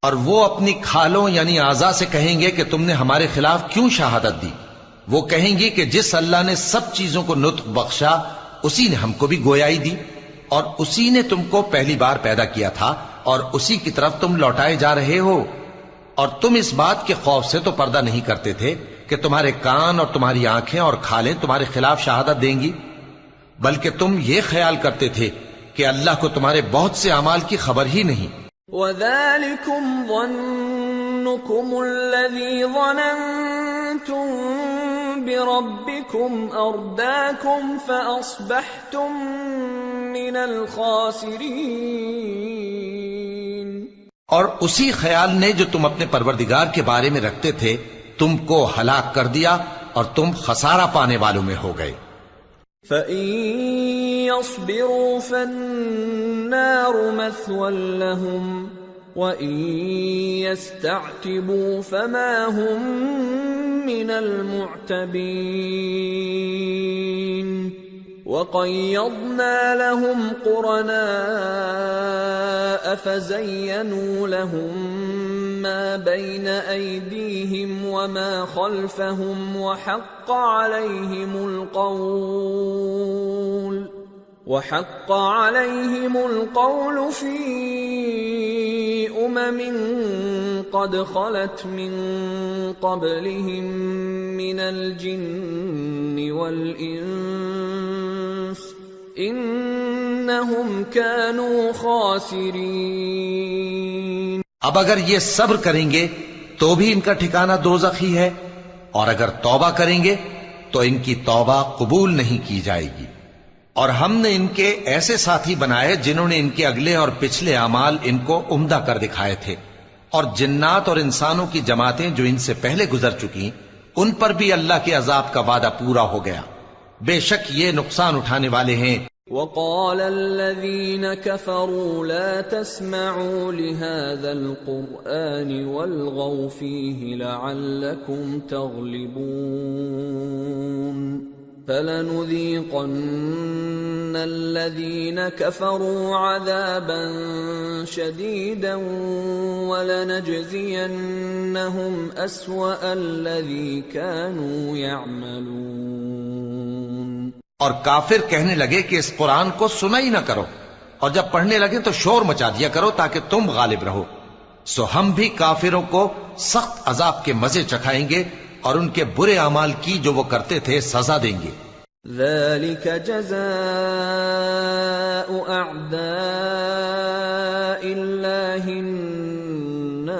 اور وہ اپنی کھالوں یعنی اعضاء سے کہیں گے کہ تم نے ہمارے خلاف کیوں شہادت دی؟ وہ کہیں گی کہ جس اللہ نے سب چیزوں کو نطق بخشا اسی نے ہم کو بھی گویائی دی، اور اسی نے تم کو پہلی بار پیدا کیا تھا اور اسی کی طرف تم لوٹائے جا رہے ہو، اور تم اس بات کے خوف سے تو پردہ نہیں کرتے تھے کہ تمہارے کان اور تمہاری آنکھیں اور کھالیں تمہارے خلاف شہادت دیں گی، بلکہ تم یہ خیال کرتے تھے کہ اللہ کو تمہارے بہت سے اعمال کی خبر ہی نہیں۔ وَذَلِكُمْ ظَنُّكُمُ الَّذِي ظَنَنْتُمْ بِرَبِّكُمْ أَرْدَاكُمْ فَأَصْبَحْتُمْ مِنَ الْخَاسِرِينَ۔ اور اسی خیال نے جو تم اپنے پروردگار کے بارے میں رکھتے تھے تم کو ہلاک کر دیا اور تم خسارہ پانے والوں میں ہو گئے۔ فَإِن يَصْبِرُوا فَالنَّارُ مَثْوًى لَهُمْ وَإِن يَسْتَعْتِبُوا فَمَا هُمْ مِنَ الْمُعْتَبِينَ وَقَيَّضْنَا لَهُمْ قُرَنَاءَ فَزَيَّنُوا لَهُم مَّا بَيْنَ أَيْدِيهِمْ وَمَا خَلْفَهُمْ وَحَقَّ عَلَيْهِمُ الْقَوْلُ فِي أُمَمٍ قَدْ خَلَتْ مِن قَبْلِهِم مِّنَ الْجِنِّ وَالْإِنسِ إِنَّهُمْ كَانُوا خَاسِرِينَ۔ اب اگر یہ صبر کریں گے تو بھی ان کا ٹھکانہ دوزخ ہی ہے، اور اگر توبہ کریں گے تو ان کی توبہ قبول نہیں کی جائے گی۔ اور ہم نے ان کے ایسے ساتھی بنائے جنہوں نے ان کے اگلے اور پچھلے اعمال ان کو عمدہ کر دکھائے تھے، اور جنات اور انسانوں کی جماعتیں جو ان سے پہلے گزر چکی ان پر بھی اللہ کے عذاب کا وعدہ پورا ہو گیا، بے شک یہ نقصان اٹھانے والے ہیں۔ وَقَالَ الَّذِينَ كَفَرُوا لَا تَسْمَعُوا لِهَذَا الْقُرْآنِ وَالْغَوْا فِيهِ لَعَلَّكُمْ تَغْلِبُونَ فَلَنُذِيقَنَّ الَّذِينَ كَفَرُوا عَذَابًا شَدِيدًا وَلَنَجْزِيَنَّهُمْ أَسْوَأَ الَّذِي كَانُوا يَعْمَلُونَ۔ اور کافر کہنے لگے کہ اس قرآن کو سنا ہی نہ کرو، اور جب پڑھنے لگے تو شور مچا دیا کرو تاکہ تم غالب رہو۔ سو ہم بھی کافروں کو سخت عذاب کے مزے چکھائیں گے اور ان کے برے اعمال کی جو وہ کرتے تھے سزا دیں گے۔ ذَلِكَ جَزَاءُ أَعْدَاءِ اللَّهِ النَّارُ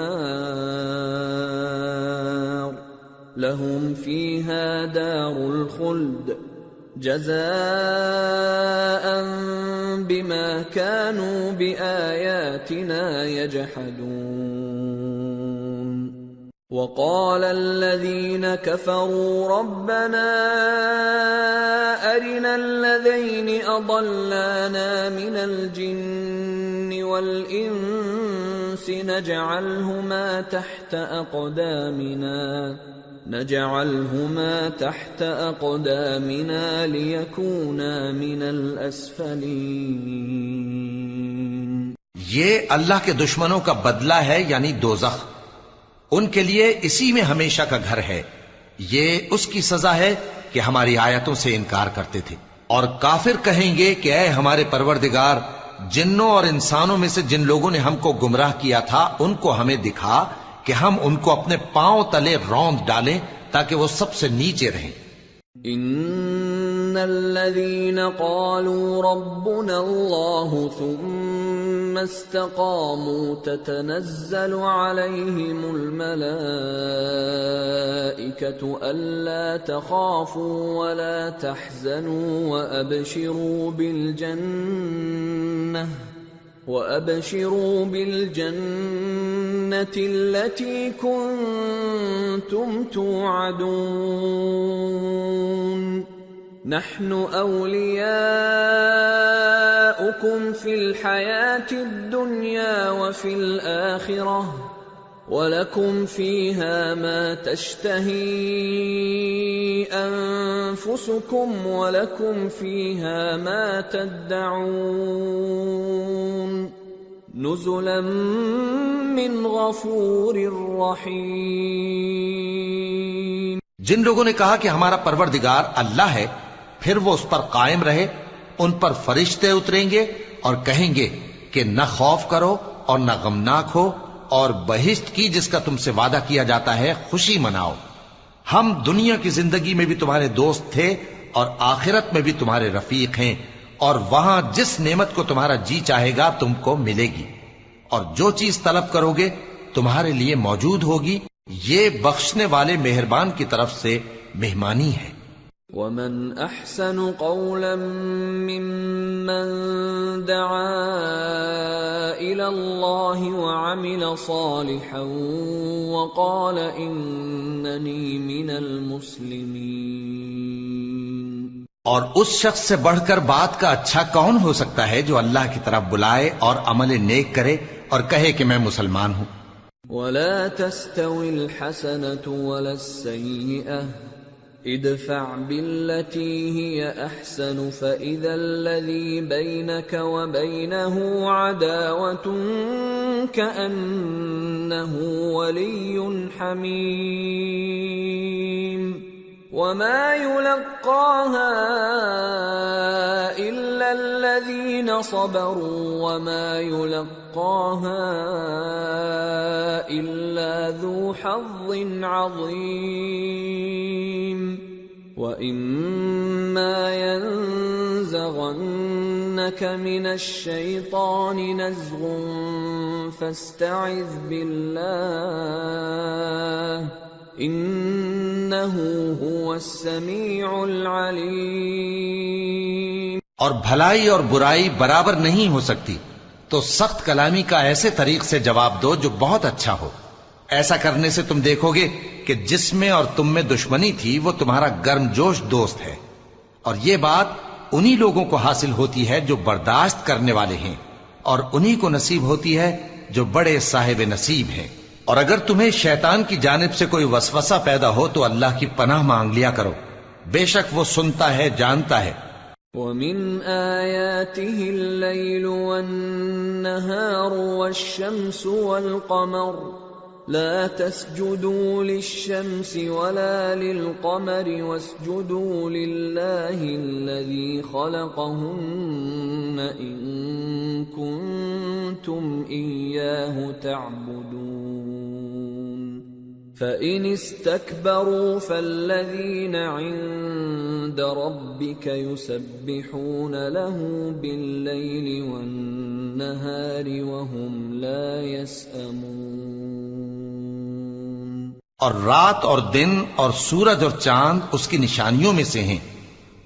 لَهُمْ فِيهَا دَارُ الْخُلْدِ جَزَاءً بِمَا كَانُوا بِآيَاتِنَا يَجْحَدُونَ۔ وَقَالَ الَّذِينَ كَفَرُوا رَبَّنَا أَرِنَا الَّذَيْنِ أَضَلَّانَا مِنَ الْجِنِّ وَالْإِنسِ نَجْعَلْهُمَا تَحْتَ أَقْدَامِنَا لِيَكُونَا مِنَ الْأَسْفَلِينَ۔ یہ اللہ کے دشمنوں کا بدلہ ہے، یعنی دوزخ، ان کے لیے اسی میں ہمیشہ کا گھر ہے۔ یہ اس کی سزا ہے کہ ہماری آیتوں سے انکار کرتے تھے۔ اور کافر کہیں گے کہ اے ہمارے پروردگار، جنوں اور انسانوں میں سے جن لوگوں نے ہم کو گمراہ کیا تھا ان کو ہمیں دکھا کہ ہم ان کو اپنے پاؤں تلے روند ڈالیں تاکہ وہ سب سے نیچے رہیں۔ ان الذين قالوا ربنا الله ثم استقاموا تتنزل عليهم الملائكة ألا تخافوا ولا تحزنوا وأبشروا بالجنة التي كنتم توعدون نحن أولياؤكم في الحياة الدنيا وفي الآخرة وَلَكُمْ فِيهَا مَا تَشْتَهِي أَنفُسُكُمْ وَلَكُمْ فِيهَا مَا تَدَّعُونَ نُزُلًا مِّنْ غَفُورٍ رَّحِيمٍ۔ جن لوگوں نے کہا کہ ہمارا پروردگار اللہ ہے، پھر وہ اس پر قائم رہے، ان پر فرشتے اتریں گے اور کہیں گے کہ نہ خوف کرو اور نہ غمناک ہو، اور بہشت کی جس کا تم سے وعدہ کیا جاتا ہے خوشی مناؤ۔ ہم دنیا کی زندگی میں بھی تمہارے دوست تھے اور آخرت میں بھی تمہارے رفیق ہیں، اور وہاں جس نعمت کو تمہارا جی چاہے گا تم کو ملے گی، اور جو چیز طلب کرو گے تمہارے لیے موجود ہوگی۔ یہ بخشنے والے مہربان کی طرف سے مہمانی ہے۔ وَمَنْ أَحْسَنُ قَوْلًا مِّمَّنْ دَعَا إِلَى اللَّهِ وَعَمِلَ صَالِحًا وَقَالَ إِنَّنِي مِنَ الْمُسْلِمِينَ۔ اور اس شخص سے بڑھ کر بات کا اچھا کون ہو سکتا ہے جو اللہ کی طرف بلائے اور عمل نیک کرے اور کہے کہ میں مسلمان ہوں۔ وَلَا تَسْتَوِي الْحَسَنَةُ وَلَا السَّيِّئَةُ ادفع بالتي هي احسن فاذا الذي بينك وبينه عداوة كأنه ولي حميم وما يلقاها الا الذين صبروا وما يلقاها الا ذو حظ عظيم وَإِمَّا يَنزَغَنَّكَ مِنَ الشَّيْطَانِ نَزْغٌ فَاسْتَعِذْ بِاللَّهِ إِنَّهُ هُوَ السَّمِيعُ الْعَلِيمُ۔ اور بھلائی اور برائی برابر نہیں ہو سکتی، تو سخت کلامی کا ایسے طریق سے جواب دو جو بہت اچھا ہو۔ ایسا کرنے سے تم دیکھو گے کہ جس میں اور تم میں دشمنی تھی وہ تمہارا گرم جوش دوست ہے، اور یہ بات انہی لوگوں کو حاصل ہوتی ہے جو برداشت کرنے والے ہیں، اور انہی کو نصیب ہوتی ہے جو بڑے صاحب نصیب ہیں۔ اور اگر تمہیں شیطان کی جانب سے کوئی وسوسہ پیدا ہو تو اللہ کی پناہ مانگ لیا کرو، بے شک وہ سنتا ہے، جانتا ہے۔ وَمِنْ آيَاتِهِ اللَّيْلُ وَالنَّهَارُ وَالشَّمْسُ وَالْقَمَرُ لَا تَسْجُدُوا لِلشَّمْسِ وَلَا لِلْقَمَرِ وَاسْجُدُوا لِلَّهِ الَّذِي خَلَقَهُنَّ إِن كُنتُمْ إِيَّاهُ تَعْبُدُونَ فَإِنِ اسْتَكْبَرُوا فَالَّذِينَ عِندَ رَبِّكَ يُسَبِّحُونَ لَهُ بِاللَّيْلِ وَالنَّهَارِ وَهُمْ لَا يَسْأَمُونَ۔ اور رات اور دن اور سورج اور چاند اس کی نشانیوں میں سے ہیں۔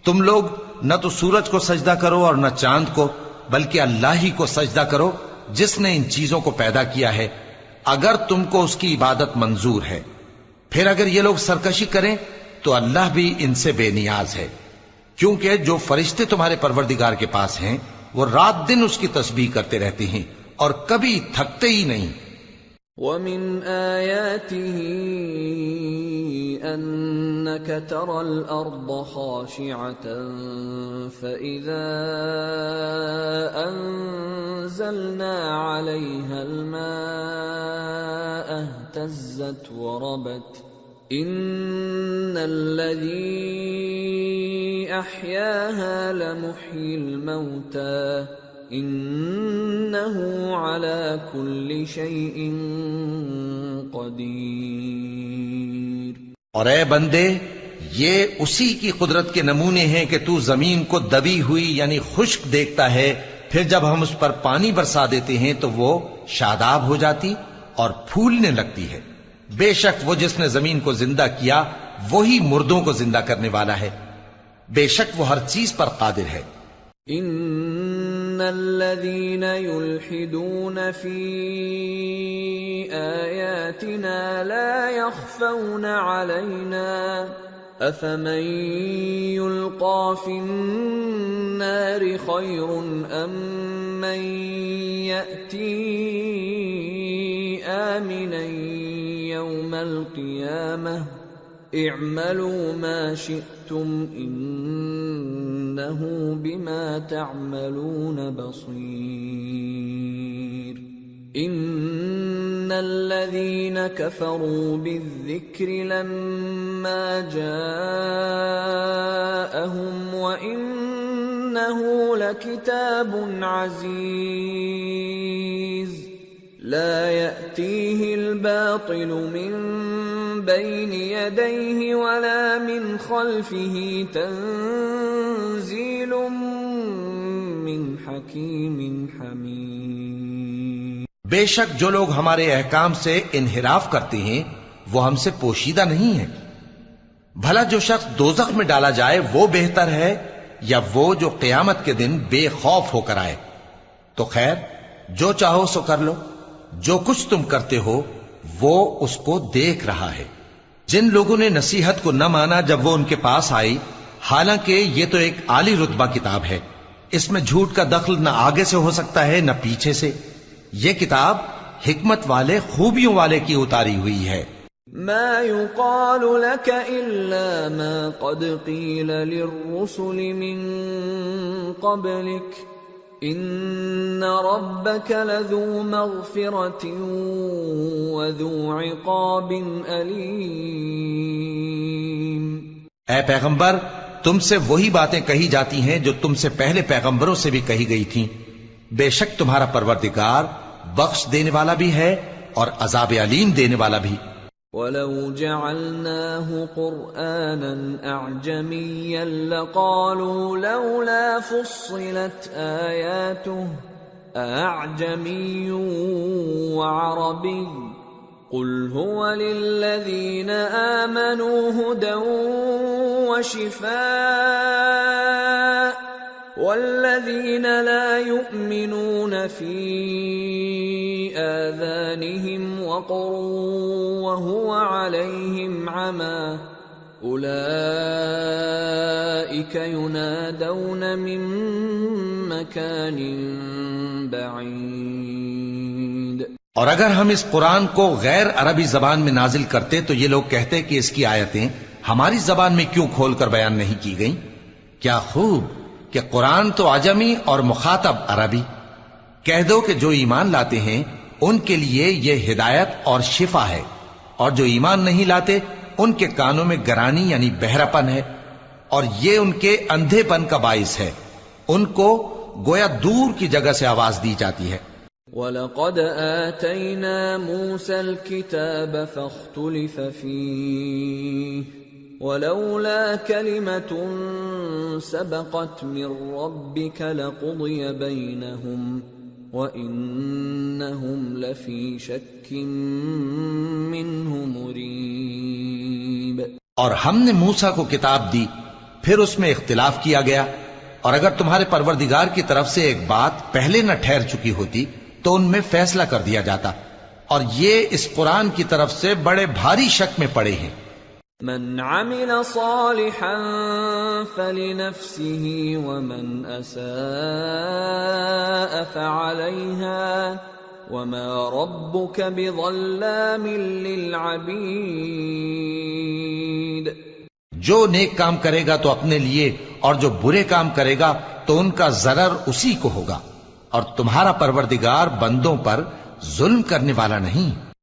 تم لوگ نہ تو سورج کو سجدہ کرو اور نہ چاند کو، بلکہ اللہ ہی کو سجدہ کرو جس نے ان چیزوں کو پیدا کیا ہے، اگر تم کو اس کی عبادت منظور ہے۔ پھر اگر یہ لوگ سرکشی کریں تو اللہ بھی ان سے بے نیاز ہے، کیونکہ جو فرشتے تمہارے پروردگار کے پاس ہیں وہ رات دن اس کی تسبیح کرتے رہتے ہیں اور کبھی تھکتے ہی نہیں۔ وَمِنْ آيَاتِهِ أَنَّكَ تَرَى الْأَرْضَ خَاشِعَةً فَإِذَا أَنزَلْنَا عَلَيْهَا الْمَاءَ اهْتَزَّتْ وَرَبَتْ إِنَّ الَّذِي أَحْيَاهَا لَمُحْيِي الْمَوْتَى إِنَّهُ عَلَى كُلِّ شَيْءٍ قَدِيرٌ۔ اور اے بندے، یہ اسی کی قدرت کے نمونے ہیں کہ تو زمین کو دبی ہوئی یعنی خشک دیکھتا ہے، پھر جب ہم اس پر پانی برسا دیتے ہیں تو وہ شاداب ہو جاتی اور پھولنے لگتی ہے۔ بے شک وہ جس نے زمین کو زندہ کیا وہی مردوں کو زندہ کرنے والا ہے، بے شک وہ ہر چیز پر قادر ہے۔ ان الذين يلحدون في آياتنا لا يخفون علينا افمن يلقى في النار خير ام من يأتي آمنا يوم القيامة اعملوا ما شئتم انه بما تعملون بصير ان الذين كفروا بالذكر لما جاءهم وانه لكتاب عزيز لا يأتيه الباطل من بين يديه ولا من خلفه تنزيل من حكيم حميد۔ بے شک جو لوگ ہمارے احکام سے انحراف کرتے ہیں وہ ہم سے پوشیدہ نہیں ہیں۔ بھلا جو شخص دوزخ میں ڈالا جائے وہ بہتر ہے یا وہ جو قیامت کے دن بے خوف ہو کر آئے؟ تو خیر جو چاہو سو کر لو، جو کچھ تم کرتے ہو وہ اس کو دیکھ رہا ہے۔ جن لوگوں نے نصیحت کو نہ مانا جب وہ ان کے پاس آئی، حالانکہ یہ تو ایک عالی رتبہ کتاب ہے، اس میں جھوٹ کا دخل نہ آگے سے ہو سکتا ہے نہ پیچھے سے۔ یہ کتاب حکمت والے خوبیوں والے کی اتاری ہوئی ہے۔ ما يقال لك إلا ما قد قيل للرسل من قبلك ان ربك لذو مغفرة وذو عقاب أليم۔ اے پیغمبر، تم سے وہی باتیں کہی جاتی ہیں جو تم سے پہلے پیغمبروں سے بھی کہی گئی تھیں، بے شک تمہارا پروردگار بخش دینے والا بھی ہے اور عذاب علیم دینے والا بھی۔ وَلَوْ جَعَلْنَاهُ قُرْآنًا أَعْجَمِيًّا لَقَالُوا لَوْلَا فُصِّلَتْ آيَاتُهُ أَأَعْجَمِيٌّ وَعَرَبِيٌّ قُلْ هُوَ لِلَّذِينَ آمَنُوا هُدًى وَشِفَاءٌ وَالَّذِينَ لَا يُؤْمِنُونَ فِي آذَانِهِمْ وَقْرٌ وَهُوَ عَلَيْهِمْ عَمًى أُولَئِكَ يُنَادَوْنَ مِن مَّكَانٍ بَعِيدٍ۔ اور اگر ہم اس قرآن کو غیر عربی زبان میں نازل کرتے تو یہ لوگ کہتے کہ اس کی آیتیں ہماری زبان میں کیوں کھول کر بیان نہیں کی گئی؟ کیا خوب کہ قرآن تو عجمی اور مخاطب عربی. کہہ دو کہ جو ایمان لاتے ہیں ان کے لیے یہ ہدایت اور شفا ہے، اور جو ایمان نہیں لاتے ان کے کانوں میں گرانی یعنی بہراپن ہے، اور یہ ان کے اندھے پن کا باعث ہے. ان کو گویا دور کی جگہ سے آواز دی جاتی ہے. وَلَقَدْ آتَيْنَا مُوسَى الْكِتَابَ فَاخْتُلِفَ فِيهِ وَلَوْلَا كَلِمَةٌ سَبَقَتْ مِنْ رَبِّكَ لَقُضِيَ بَيْنَهُمْ وَإِنَّهُمْ لَفِي شَكٍّ مِّنْهُ مُرِيبٍ. اور ہم نے موسیٰ کو کتاب دی، پھر اس میں اختلاف کیا گیا، اور اگر تمہارے پروردگار کی طرف سے ایک بات پہلے نہ ٹھہر چکی ہوتی تو ان میں فیصلہ کر دیا جاتا، اور یہ اس قرآن کی طرف سے بڑے بھاری شک میں پڑے ہیں. من عمل صالحا فلنفسه ومن اساء فعليها وما ربك بظلام للعبید. جو نیک کام کرے گا تو اپنے لیے، اور جو برے کام کرے گا تو ان کا ضرر اسی کو ہوگا، اور تمہارا پروردگار بندوں پر ظلم کرنے والا نہیں.